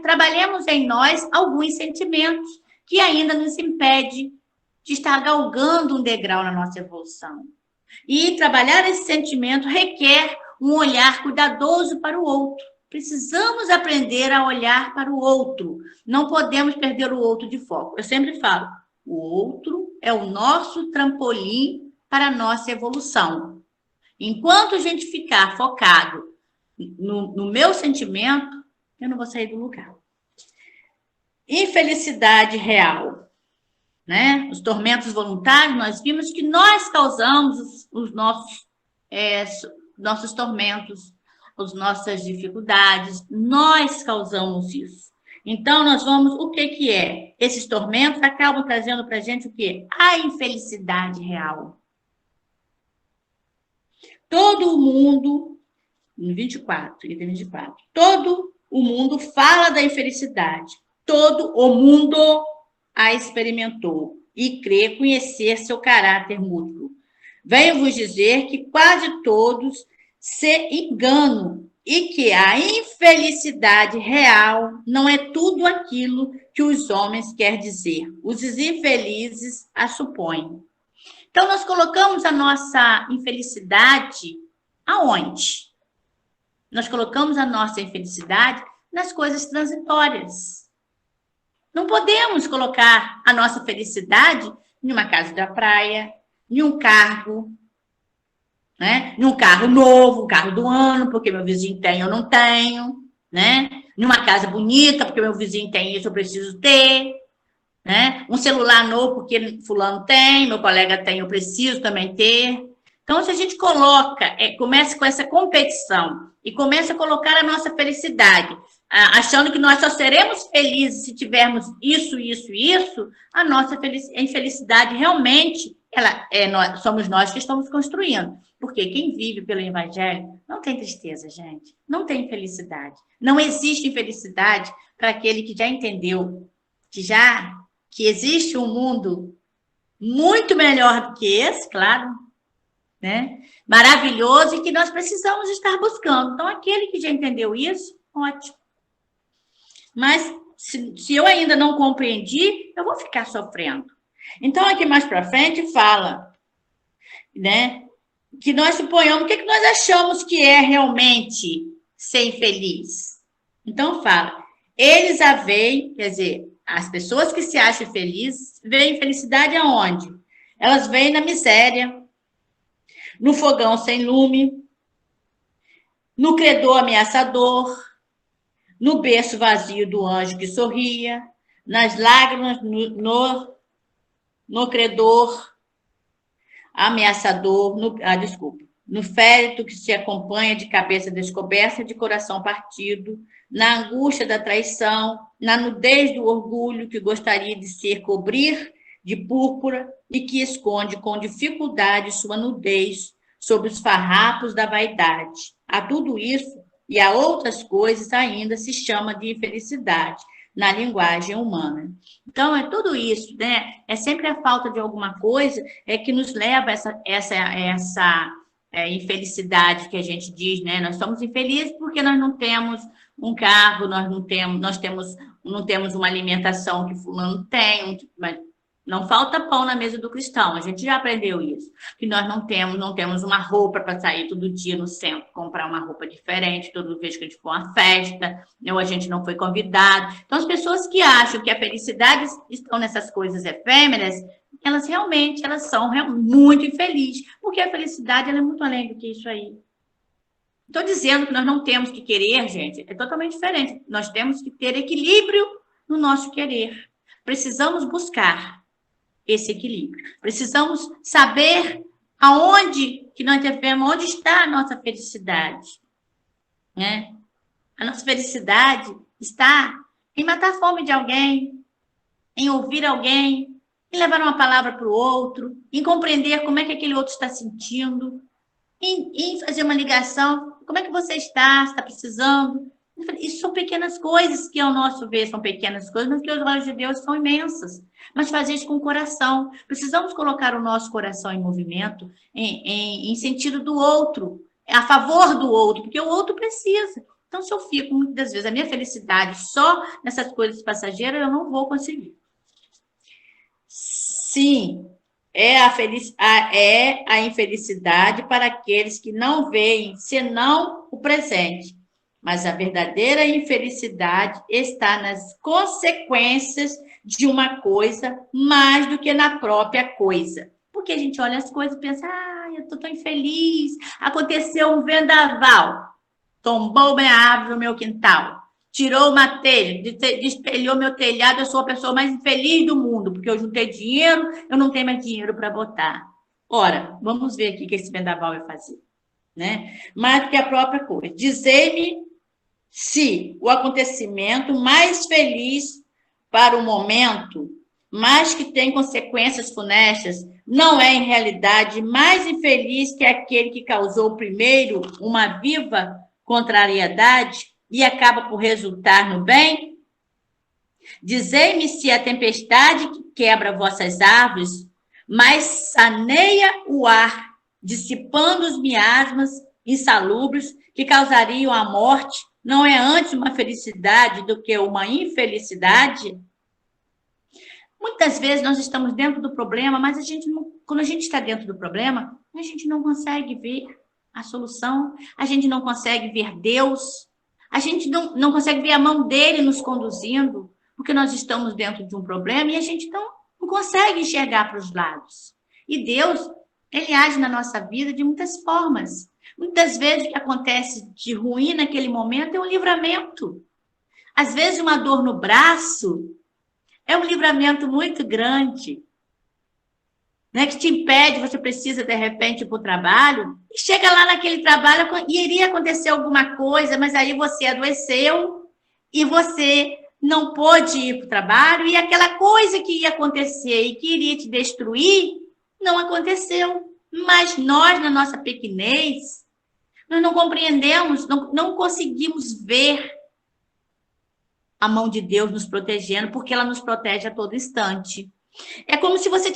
trabalhemos em nós alguns sentimentos que ainda nos impedem de estar galgando um degrau na nossa evolução. E trabalhar esse sentimento requer um olhar cuidadoso para o outro. Precisamos aprender a olhar para o outro. Não podemos perder o outro de foco. Eu sempre falo, o outro é o nosso trampolim para a nossa evolução. Enquanto a gente ficar focado no meu sentimento, eu não vou sair do lugar. Infelicidade real. Né? Os tormentos voluntários, nós vimos que nós causamos os nossos tormentos, as nossas dificuldades, nós causamos isso. Então, nós vamos, o que é? Esses tormentos acabam trazendo para a gente o quê? A infelicidade real. Todo o mundo, no 24, item 24, todo o mundo fala da infelicidade, todo o mundo a experimentou e crê conhecer seu caráter mútuo. Venho vos dizer que quase todos se enganam e que a infelicidade real não é tudo aquilo que os homens querem dizer. Os infelizes a supõem. Então, nós colocamos a nossa infelicidade aonde? Nós colocamos a nossa infelicidade nas coisas transitórias. Não podemos colocar a nossa felicidade em uma casa da praia, em um carro, né? Em um carro novo, um carro do ano, porque meu vizinho tem, eu não tenho, né? Em uma casa bonita, porque meu vizinho tem isso, eu preciso ter. né? Um celular novo porque fulano tem, meu colega tem, eu preciso também ter. Então, se a gente coloca, começa com essa competição e começa a colocar a nossa felicidade, achando que nós só seremos felizes se tivermos isso, isso, isso, a nossa infelicidade realmente somos nós que estamos construindo. Porque quem vive pelo Evangelho não tem tristeza, gente. Não tem infelicidade. Não existe infelicidade para aquele que já entendeu que existe um mundo muito melhor do que esse, claro, né? Maravilhoso e que nós precisamos estar buscando. Então, aquele que já entendeu isso, ótimo. Mas se eu ainda não compreendi, eu vou ficar sofrendo. Então, aqui mais para frente fala, né? Que nós suponhamos, o que nós achamos que é realmente ser infeliz? Então, fala, eles a veem, quer dizer, as pessoas que se acham felizes, veem felicidade aonde? Elas veem na miséria, no fogão sem lume, no credor ameaçador, no berço vazio do anjo que sorria, nas lágrimas no credor ameaçador, no féretro que se acompanha de cabeça descoberta, de coração partido, na angústia da traição, na nudez do orgulho que gostaria de ser cobrir de púrpura e que esconde com dificuldade sua nudez sob os farrapos da vaidade. A tudo isso e a outras coisas ainda se chama de infelicidade na linguagem humana. Então, é tudo isso, né? É sempre a falta de alguma coisa que nos leva a essa infelicidade que a gente diz, né? Nós somos infelizes porque nós não temos um carro, não temos uma alimentação que fulano tem, mas não falta pão na mesa do cristão, a gente já aprendeu isso. Que nós não temos uma roupa para sair todo dia no centro, comprar uma roupa diferente toda vez que a gente for a uma festa, ou a gente não foi convidado. Então, as pessoas que acham que a felicidade estão nessas coisas efêmeras, elas são muito infelizes, porque a felicidade é muito além do que isso aí. Estou dizendo que nós não temos que querer, gente, é totalmente diferente. Nós temos que ter equilíbrio no nosso querer. Precisamos buscar esse equilíbrio. Precisamos saber aonde que nós devemos, onde está a nossa felicidade, né? A nossa felicidade está em matar a fome de alguém, em ouvir alguém, em levar uma palavra para o outro, em compreender como é que aquele outro está sentindo, em fazer uma ligação, como é que você está precisando. Isso são pequenas coisas que, ao nosso ver, são pequenas coisas, mas que aos olhos de Deus são imensas. Mas fazer isso com o coração. Precisamos colocar o nosso coração em movimento, em sentido do outro, a favor do outro, porque o outro precisa. Então, se eu fico, muitas das vezes, a minha felicidade só nessas coisas passageiras, eu não vou conseguir. Sim, é a infelicidade para aqueles que não veem senão o presente. Mas a verdadeira infelicidade está nas consequências de uma coisa mais do que na própria coisa. Porque a gente olha as coisas e pensa, eu estou tão infeliz, aconteceu um vendaval, tombou minha árvore no meu quintal, tirou uma telha, despelhou meu telhado, eu sou a pessoa mais infeliz do mundo, porque eu juntei dinheiro, eu não tenho mais dinheiro para botar. Ora, vamos ver aqui o que esse vendaval vai fazer, né? Mais do que a própria coisa. Dizei-me se o acontecimento mais feliz para o momento, mas que tem consequências funestas, não é, em realidade, mais infeliz que aquele que causou primeiro uma viva contrariedade e acaba por resultar no bem? Dizei-me se a tempestade que quebra vossas árvores, mas saneia o ar, dissipando os miasmas insalubres que causariam a morte, não é antes uma felicidade do que uma infelicidade? Muitas vezes nós estamos dentro do problema, mas quando a gente está dentro do problema, a gente não consegue ver a solução, a gente não consegue ver Deus, a gente não consegue ver a mão dele nos conduzindo, porque nós estamos dentro de um problema e a gente não consegue enxergar para os lados. E Deus, ele age na nossa vida de muitas formas. Muitas vezes o que acontece de ruim naquele momento é um livramento. Às vezes uma dor no braço É um livramento muito grande, né, que te impede, você precisa, de repente, ir para o trabalho, e chega lá naquele trabalho e iria acontecer alguma coisa, mas aí você adoeceu e você não pôde ir para o trabalho, e aquela coisa que ia acontecer e que iria te destruir, não aconteceu. Mas nós, na nossa pequenez, nós não compreendemos, não conseguimos ver a mão de Deus nos protegendo, porque ela nos protege a todo instante. É como se você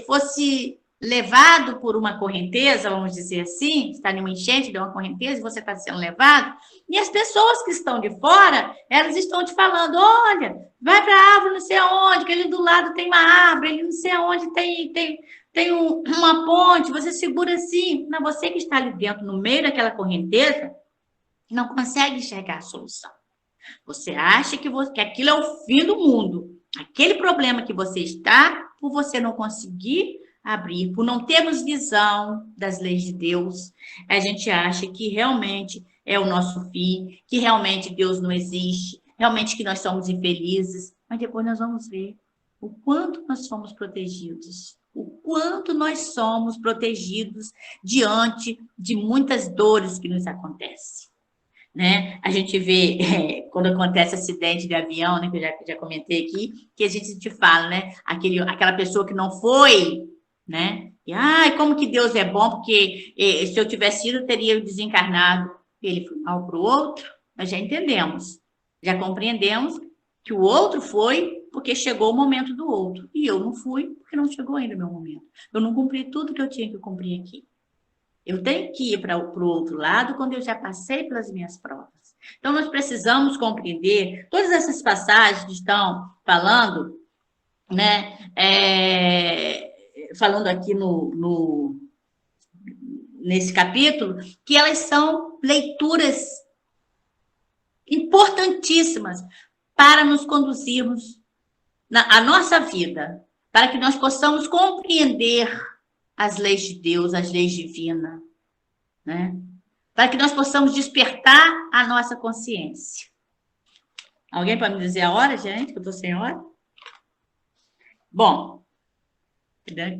fosse levado por uma correnteza, vamos dizer assim, está em uma enchente de uma correnteza e você está sendo levado, e as pessoas que estão de fora, elas estão te falando, olha, vai para a árvore não sei aonde, que ali do lado tem uma árvore, ali não sei aonde tem uma ponte, você segura assim. Não, você que está ali dentro, no meio daquela correnteza, não consegue enxergar a solução. Você acha que aquilo é o fim do mundo. Aquele problema que você está, por você não conseguir abrir, por não termos visão das leis de Deus, a gente acha que realmente é o nosso fim, que realmente Deus não existe, realmente que nós somos infelizes. Mas depois nós vamos ver o quanto nós somos protegidos, o quanto nós somos protegidos diante de muitas dores que nos acontecem. Né? A gente vê, quando acontece acidente de avião, né, que eu já comentei aqui, que a gente te fala, né? Aquela pessoa que não foi, né? E, como que Deus é bom, porque se eu tivesse ido, eu teria desencarnado. Ele foi mal para o outro, nós já entendemos, já compreendemos que o outro foi porque chegou o momento do outro. E eu não fui porque não chegou ainda o meu momento. Eu não cumpri tudo que eu tinha que cumprir aqui. Eu tenho que ir para o outro lado quando eu já passei pelas minhas provas. Então, nós precisamos compreender todas essas passagens que estão falando, né? Falando aqui nesse capítulo, que elas são leituras importantíssimas para nos conduzirmos a nossa vida, para que nós possamos compreender as leis de Deus, as leis divinas, né? Para que nós possamos despertar a nossa consciência. Alguém pode me dizer a hora, gente? Que eu estou sem hora? Bom,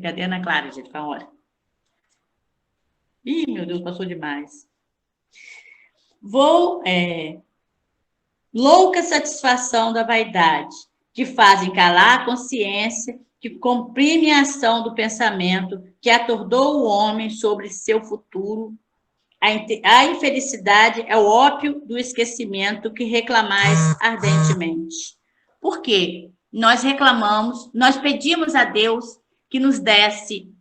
cadê a Ana Clara, gente, com a hora? Ih, meu Deus, passou demais. Louca satisfação da vaidade, que fazem calar a consciência, que comprime a ação do pensamento, que atordou o homem sobre seu futuro. A infelicidade é o ópio do esquecimento que reclamais ardentemente. Por quê? Nós reclamamos, nós pedimos a Deus que nos desse,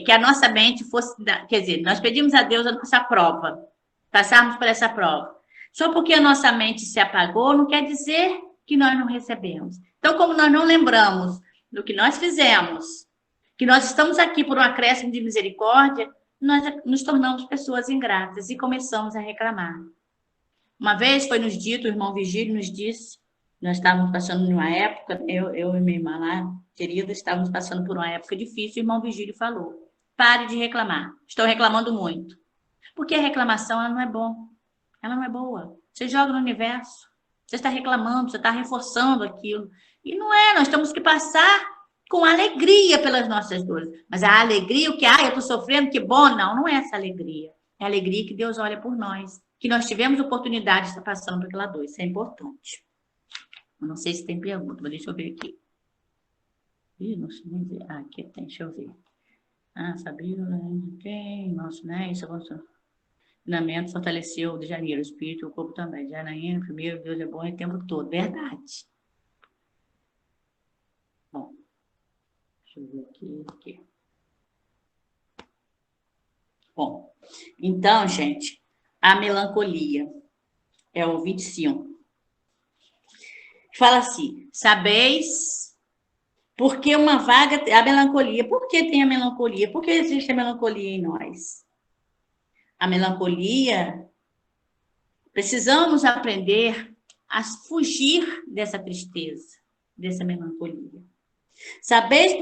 que a nossa mente fosse, quer dizer, nós pedimos a Deus a nossa prova, passarmos por essa prova. Só porque a nossa mente se apagou, não quer dizer que nós não recebemos. Então, como nós não lembramos do que nós fizemos, que nós estamos aqui por um acréscimo de misericórdia, nós nos tornamos pessoas ingratas e começamos a reclamar. Uma vez foi nos dito, o irmão Vigílio nos disse, nós estávamos passando por uma época, eu e minha irmã lá, querida, estávamos passando por uma época difícil, o irmão Vigílio falou, pare de reclamar, estou reclamando muito. Porque a reclamação, ela não é bom, ela não é boa. Você joga no universo, você está reclamando, você está reforçando aquilo. E não é, nós temos que passar com alegria pelas nossas dores. Mas a alegria, o que, eu estou sofrendo, que bom. Não é essa alegria. É a alegria que Deus olha por nós. Que nós tivemos oportunidade de estar passando por aquela dor. Isso é importante. Eu não sei se tem pergunta, mas deixa eu ver aqui. Ih, não sei nem ver. Aqui tem, deixa eu ver. Sabia, quem? Nossa, né? Isso aconteceu. Treinamento fortaleceu o de janeiro, o espírito e o corpo também. Janaína, primeiro, Deus é bom o tempo todo. Verdade. Bom. Deixa eu ver aqui. Bom, então, gente, a melancolia é o 25. Fala assim, sabeis por que uma vaga... A melancolia, por que tem a melancolia? Por que existe a melancolia em nós? A melancolia, precisamos aprender a fugir dessa tristeza, dessa melancolia. Sabeis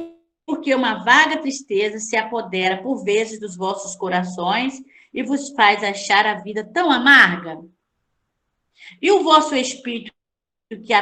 porque uma vaga tristeza se apodera por vezes dos vossos corações e vos faz achar a vida tão amarga? E o vosso espírito que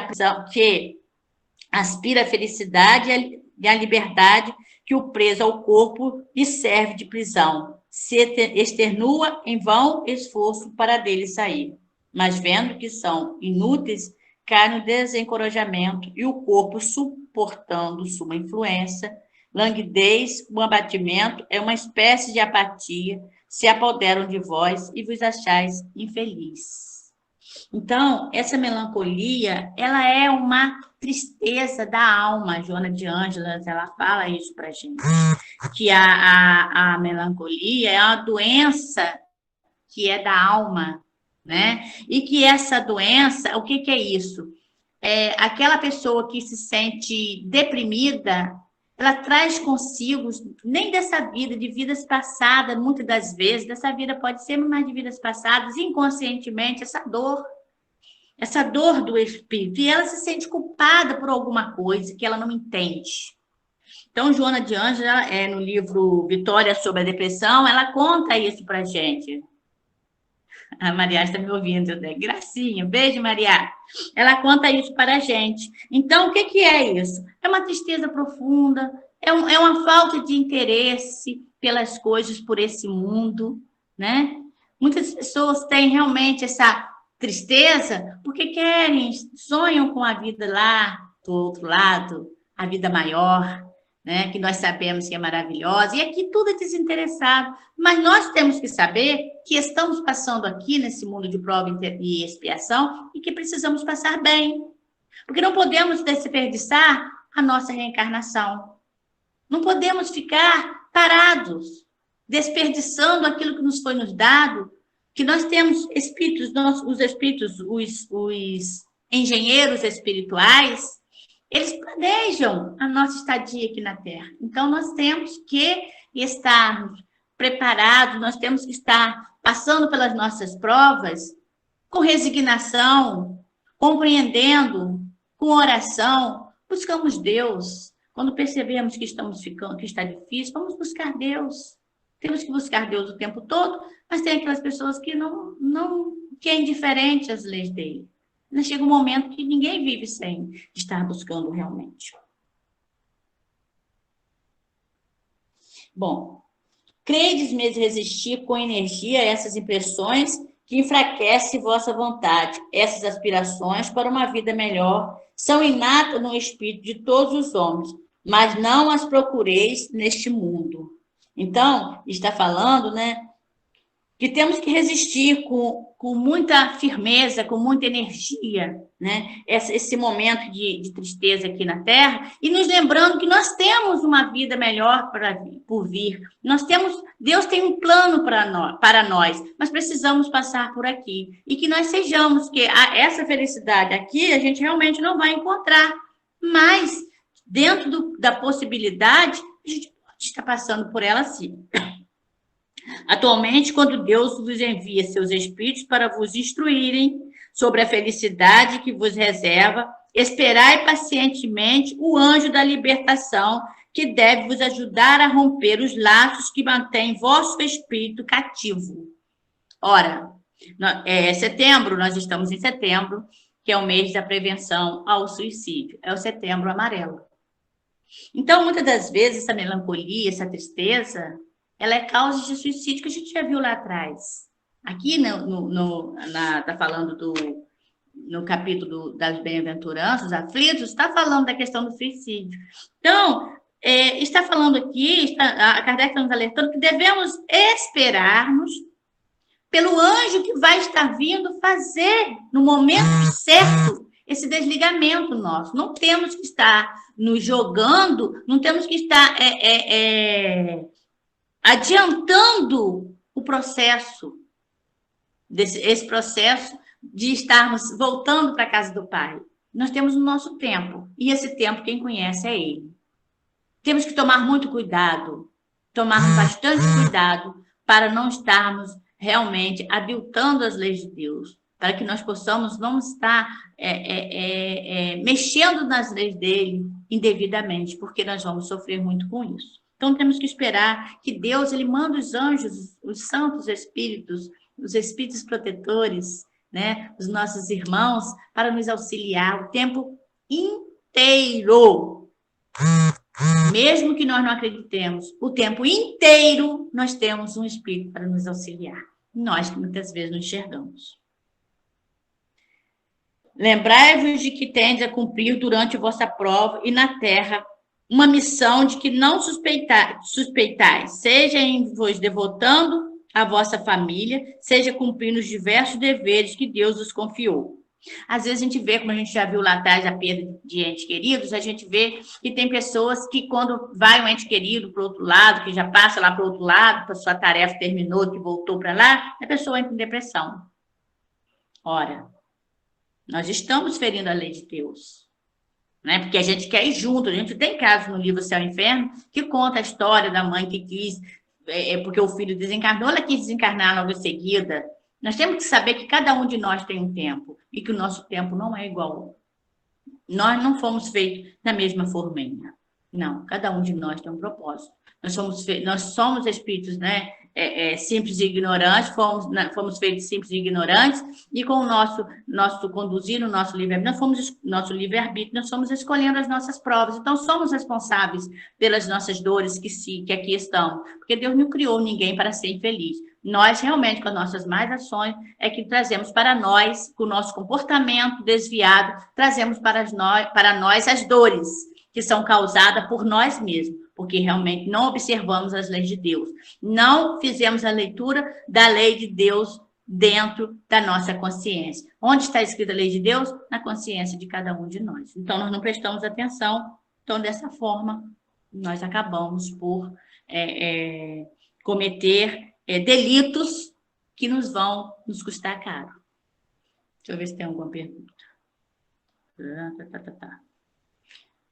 aspira a felicidade e a liberdade que o preso ao corpo lhe serve de prisão. Se externua em vão esforço para dele sair. Mas vendo que são inúteis, cai no desencorajamento e o corpo, suportando sua influência, languidez, o abatimento é uma espécie de apatia, se apoderam de vós e vos achais infeliz. Então, essa melancolia, ela é uma tristeza da alma. A Joana de Ângeles, ela fala isso para a gente, que a melancolia é uma doença que é da alma, né? E que essa doença, o que é isso? É aquela pessoa que se sente deprimida, ela traz consigo, nem dessa vida, de vidas passadas, muitas das vezes, dessa vida pode ser mais de vidas passadas, inconscientemente, essa dor do espírito, e ela se sente culpada por alguma coisa que ela não entende. Então, Joana de Ângela, no livro Vitória sobre a Depressão, ela conta isso pra gente. A Maria está me ouvindo, né? Gracinha, beijo, Maria. Ela conta isso para a gente. Então, o que é isso? É uma tristeza profunda, é uma falta de interesse pelas coisas, por esse mundo, né? Muitas pessoas têm realmente essa tristeza porque querem, sonham com a vida lá do outro lado, a vida maior, né? Que nós sabemos que é maravilhosa, e aqui tudo é desinteressado. Mas nós temos que saber que estamos passando aqui nesse mundo de prova e expiação e que precisamos passar bem. Porque não podemos desperdiçar a nossa reencarnação. Não podemos ficar parados, desperdiçando aquilo que nos foi nos dado, que nós temos espíritos, os espíritos, os engenheiros espirituais, eles planejam a nossa estadia aqui na Terra. Então, nós temos que estar preparados, nós temos que estar passando pelas nossas provas com resignação, compreendendo, com oração. Buscamos Deus. Quando percebemos que estamos ficando, que está difícil, vamos buscar Deus. Temos que buscar Deus o tempo todo, mas tem aquelas pessoas que que é indiferente às leis dele. Chega um momento que ninguém vive sem estar buscando realmente. Bom, credes mesmo resistir com energia a essas impressões que enfraquecem vossa vontade. Essas aspirações para uma vida melhor são inatas no espírito de todos os homens, mas não as procureis neste mundo. Então, está falando, né, que temos que resistir com muita firmeza, com muita energia, né? Esse momento de tristeza aqui na Terra, e nos lembrando que nós temos uma vida melhor por vir. Deus tem um plano para nós, mas precisamos passar por aqui. E que nós sejamos, que essa felicidade aqui a gente realmente não vai encontrar, mas dentro da possibilidade, a gente pode estar passando por ela sim. Atualmente, quando Deus vos envia seus espíritos para vos instruírem sobre a felicidade que vos reserva, esperai pacientemente o anjo da libertação, que deve vos ajudar a romper os laços que mantêm vosso espírito cativo. Ora, setembro, nós estamos em setembro, que é o mês da prevenção ao suicídio, é o setembro amarelo. Então, muitas das vezes, essa melancolia, essa tristeza, ela é causa de suicídio, que a gente já viu lá atrás. Aqui está falando no capítulo das bem-aventuranças, aflitos, está falando da questão do suicídio. Então, está falando aqui, a Kardec está nos alertando que devemos esperarmos pelo anjo que vai estar vindo fazer, no momento certo, esse desligamento nosso. Não temos que estar nos jogando, não temos que estar adiantando o processo, esse processo de estarmos voltando para a casa do Pai. Nós temos o nosso tempo, e esse tempo quem conhece é Ele. Temos que tomar muito cuidado, tomar bastante cuidado para não estarmos realmente aviltando as leis de Deus, para que nós possamos não estar mexendo nas leis dele indevidamente, porque nós vamos sofrer muito com isso. Então, temos que esperar que Deus, ele manda os anjos, os santos espíritos, os espíritos protetores, né, os nossos irmãos, para nos auxiliar o tempo inteiro. Mesmo que nós não acreditemos, o tempo inteiro nós temos um Espírito para nos auxiliar. Nós que muitas vezes não enxergamos. Lembrai-vos de que tendes a cumprir durante a vossa prova e na terra uma missão de que não suspeitais, seja em vos devotando à vossa família, seja cumprindo os diversos deveres que Deus os confiou. Às vezes a gente vê, como a gente já viu lá atrás, a perda de entes queridos, a gente vê que tem pessoas que quando vai um ente querido para o outro lado, que já passa lá para o outro lado, a sua tarefa terminou, que voltou para lá, a pessoa entra em depressão. Ora, nós estamos ferindo a lei de Deus, né? Porque a gente quer ir junto. A gente tem casos no livro Céu e Inferno que conta a história da mãe que quis, porque o filho desencarnou, ela quis desencarnar logo em seguida. Nós temos que saber que cada um de nós tem um tempo e que o nosso tempo não é igual. Nós não fomos feitos da mesma forminha. Não, cada um de nós tem um propósito. Nós somos espíritos, né? Simples e ignorantes, fomos feitos simples e ignorantes, e com o nosso conduzir, o nosso livre-arbítrio, nós somos escolhendo as nossas provas. Então, somos responsáveis pelas nossas dores que aqui estão, porque Deus não criou ninguém para ser infeliz. Nós, realmente, com as nossas más ações, é que trazemos para nós, com o nosso comportamento desviado, trazemos para nós as dores que são causadas por nós mesmos, porque realmente não observamos as leis de Deus. Não fizemos a leitura da lei de Deus dentro da nossa consciência. Onde está escrita a lei de Deus? Na consciência de cada um de nós. Então, nós não prestamos atenção. Então, dessa forma, nós acabamos por cometer delitos que nos vão nos custar caro. Deixa eu ver se tem alguma pergunta.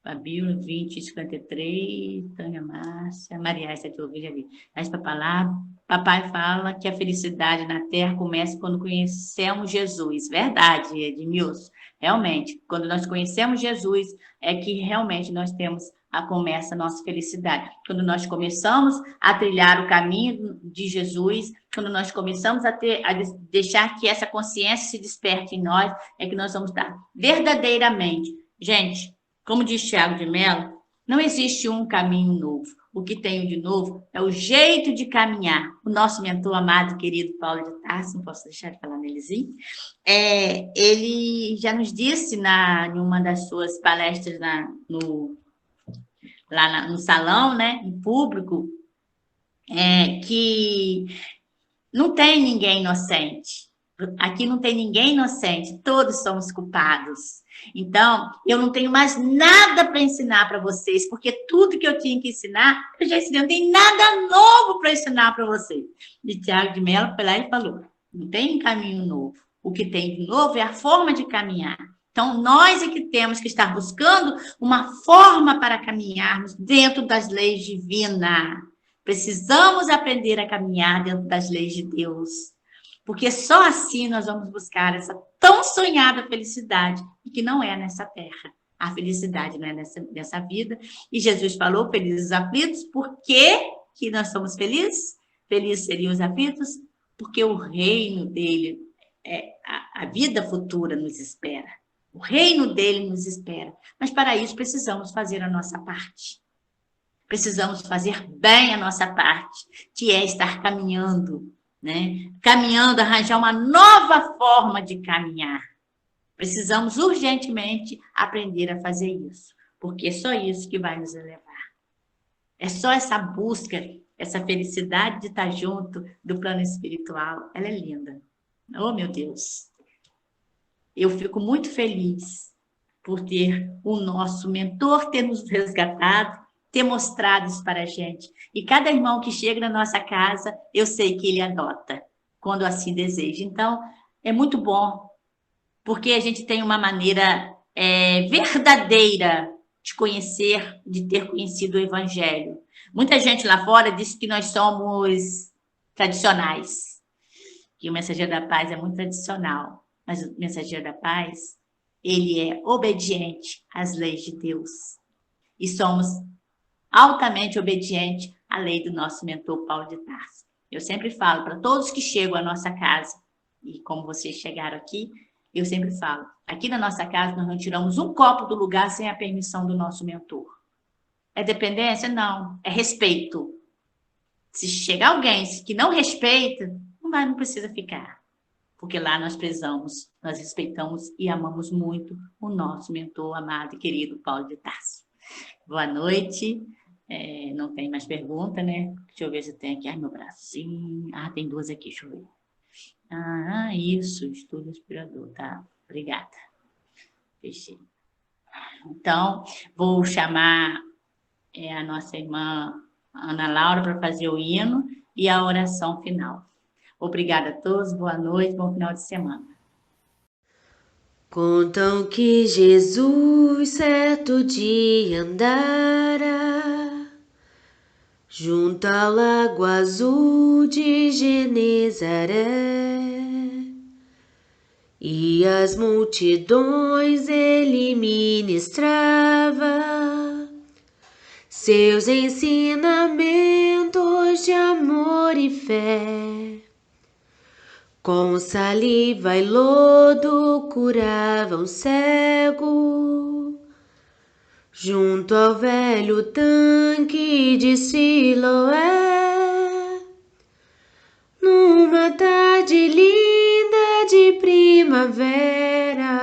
Fabíola, 2053, Tânia Márcia, Maria, essa aqui eu vi, já vi. Mas papai fala que a felicidade na Terra começa quando conhecemos Jesus. Verdade, Edmilson. Realmente, quando nós conhecemos Jesus, é que realmente nós começa a nossa felicidade. Quando nós começamos a trilhar o caminho de Jesus, quando nós começamos a deixar que essa consciência se desperte em nós, é que nós vamos estar verdadeiramente. Gente, como diz Tiago de Mello, não existe um caminho novo. O que tem de novo é o jeito de caminhar. O nosso mentor amado, querido Paulo de Tarso, não posso deixar de falar nelezinho, ele já nos disse em uma das suas palestras lá no salão, né, em público, que não tem ninguém inocente. Aqui não tem ninguém inocente, todos somos culpados. Então, eu não tenho mais nada para ensinar para vocês, porque tudo que eu tinha que ensinar, eu já ensinei, não tem nada novo para ensinar para vocês. E Tiago de Mello foi lá e falou, não tem um caminho novo. O que tem de novo é a forma de caminhar. Então, nós é que temos que estar buscando uma forma para caminharmos dentro das leis divinas. Precisamos aprender a caminhar dentro das leis de Deus. Porque só assim nós vamos buscar essa tão sonhada felicidade, e que não é nessa terra. A felicidade não é nessa vida. E Jesus falou, felizes os aflitos, por que nós somos felizes? Felizes seriam os aflitos, porque o reino dele, a vida futura nos espera. O reino dele nos espera. Mas para isso precisamos fazer a nossa parte. Precisamos fazer bem a nossa parte, que é estar caminhando, né? Caminhando, arranjar uma nova forma de caminhar. Precisamos urgentemente aprender a fazer isso, porque é só isso que vai nos elevar. É só essa busca, essa felicidade de estar junto do plano espiritual. Ela é linda. Oh, meu Deus! Eu fico muito feliz por ter o nosso mentor ter nos resgatado, ter mostrado isso para a gente. E cada irmão que chega na nossa casa, eu sei que ele adota, quando assim deseja. Então, é muito bom, porque a gente tem uma maneira verdadeira de conhecer, de ter conhecido o Evangelho. Muita gente lá fora diz que nós somos tradicionais, que o Mensageiro da Paz é muito tradicional, mas o Mensageiro da Paz, ele é obediente às leis de Deus. E somos altamente obedientes à lei do nosso mentor Paulo de Tarso. Eu sempre falo para todos que chegam à nossa casa, e como vocês chegaram aqui, Eu sempre falo, aqui na nossa casa nós não tiramos um copo do lugar sem a permissão do nosso mentor. É dependência? Não. É respeito. Se chegar alguém que não respeita, não precisa ficar. Porque lá nós prezamos, nós respeitamos e amamos muito o nosso mentor amado e querido Paulo de Tarso. Boa noite. Não tem mais pergunta, né? Deixa eu ver se tem aqui. Ai, meu bracinho. Tem duas aqui, deixa eu ver. Isso, estudo inspirador, tá? Obrigada. Fechei. Então, vou chamar a nossa irmã Ana Laura para fazer o hino e a oração final. Obrigada a todos, boa noite, bom final de semana. Contam que Jesus certo dia andara junto ao lago azul de Genezaré, e as multidões ele ministrava seus ensinamentos de amor e fé. Com saliva e lodo curava um cego junto ao velho tanque de Siloé. Numa tarde linda de primavera,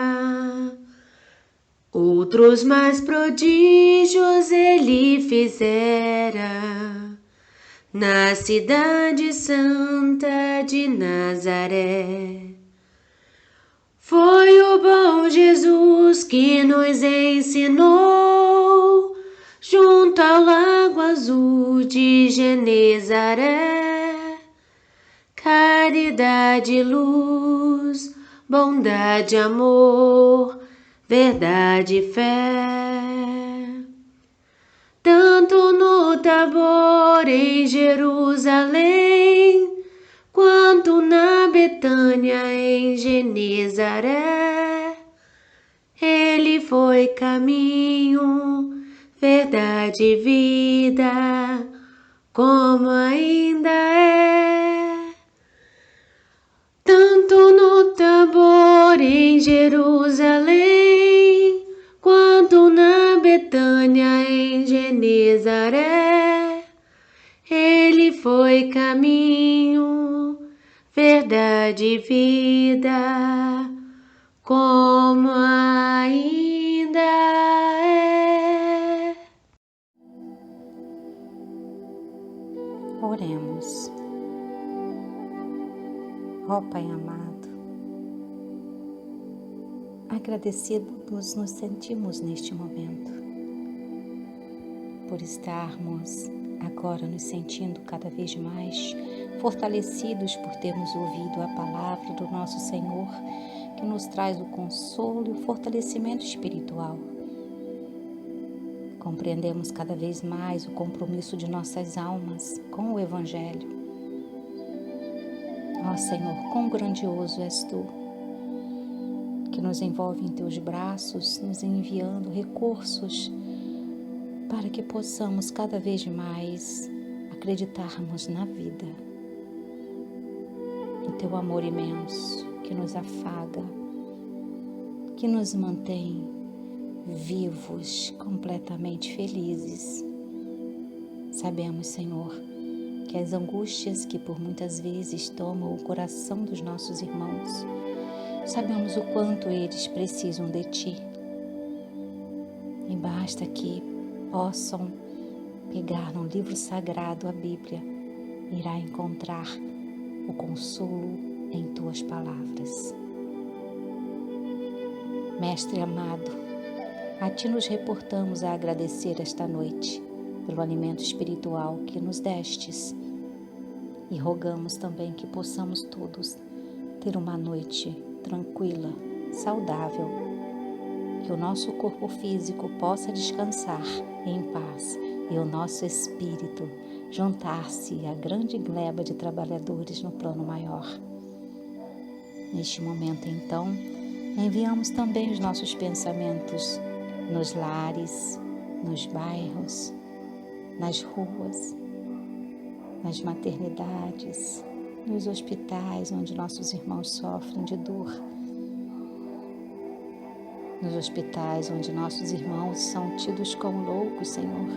outros mais prodígios ele fizera na cidade santa de Nazaré. Foi o bom Jesus que nos ensinou junto ao lago azul de Genezaré. Caridade, luz, bondade, amor, verdade e fé. Tanto no Tabor em Jerusalém, quanto na Betânia em Genezaré, ele foi caminho, verdade e vida, como ainda é. Tanto no Tabor em Jerusalém, quanto na Betânia em Genezaré, ele foi caminho, verdade e vida, como ainda é. Oremos. Ó Pai amado, agradecidos nos sentimos neste momento, por estarmos agora nos sentindo cada vez mais fortalecidos por termos ouvido a palavra do nosso Senhor, que nos traz o consolo e o fortalecimento espiritual. Compreendemos cada vez mais o compromisso de nossas almas com o Evangelho. Ó Senhor, quão grandioso és Tu, que nos envolve em Teus braços, nos enviando recursos para que possamos cada vez mais acreditarmos na vida, no Teu amor imenso, que nos afaga, que nos mantém vivos, completamente felizes. Sabemos, Senhor, que as angústias que por muitas vezes tomam o coração dos nossos irmãos, sabemos o quanto eles precisam de Ti. E basta que possam pegar no livro sagrado, a Bíblia, irá encontrar o consolo em Tuas palavras. Mestre amado, a Ti nos reportamos a agradecer esta noite pelo alimento espiritual que nos destes e rogamos também que possamos todos ter uma noite tranquila, saudável, que o nosso corpo físico possa descansar em paz e o nosso espírito juntar-se à grande gleba de trabalhadores no plano maior. Neste momento, então, enviamos também os nossos pensamentos nos lares, nos bairros, nas ruas, nas maternidades, nos hospitais onde nossos irmãos sofrem de dor. nos hospitais onde nossos irmãos são tidos como loucos, Senhor.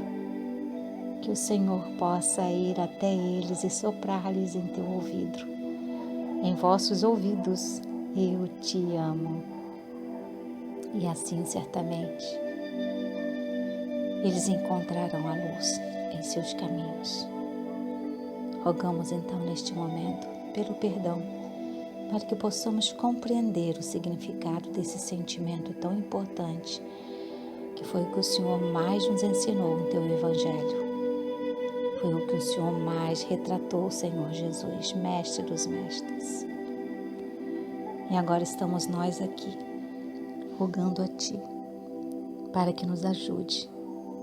Que o Senhor possa ir até eles e soprar-lhes em teu ouvido. Em vossos ouvidos, eu te amo. E assim, certamente, eles encontrarão a luz em seus caminhos. Rogamos então neste momento pelo perdão, para que possamos compreender o significado desse sentimento tão importante, que foi o que o Senhor mais nos ensinou no teu Evangelho. Foi o que o Senhor mais retratou, Senhor Jesus, Mestre dos Mestres. E agora estamos nós aqui, rogando a Ti, para que nos ajude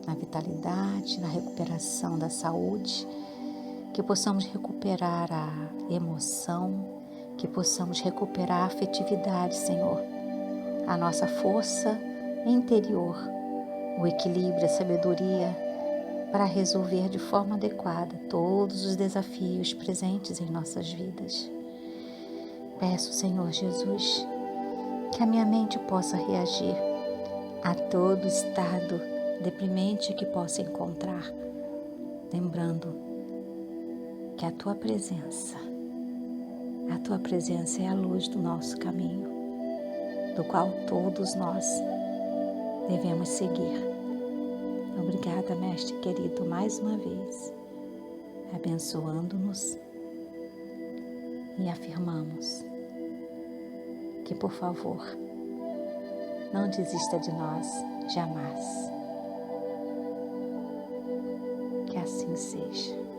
na vitalidade, na recuperação da saúde, que possamos recuperar a emoção, que possamos recuperar a afetividade, Senhor, a nossa força interior, o equilíbrio, a sabedoria, para resolver de forma adequada todos os desafios presentes em nossas vidas. Peço, Senhor Jesus, que a minha mente possa reagir a todo estado deprimente que possa encontrar, lembrando que a Tua presença é a luz do nosso caminho, do qual todos nós devemos seguir. Obrigada, Mestre querido, mais uma vez, abençoando-nos e afirmamos que, por favor, não desista de nós jamais. Que assim seja.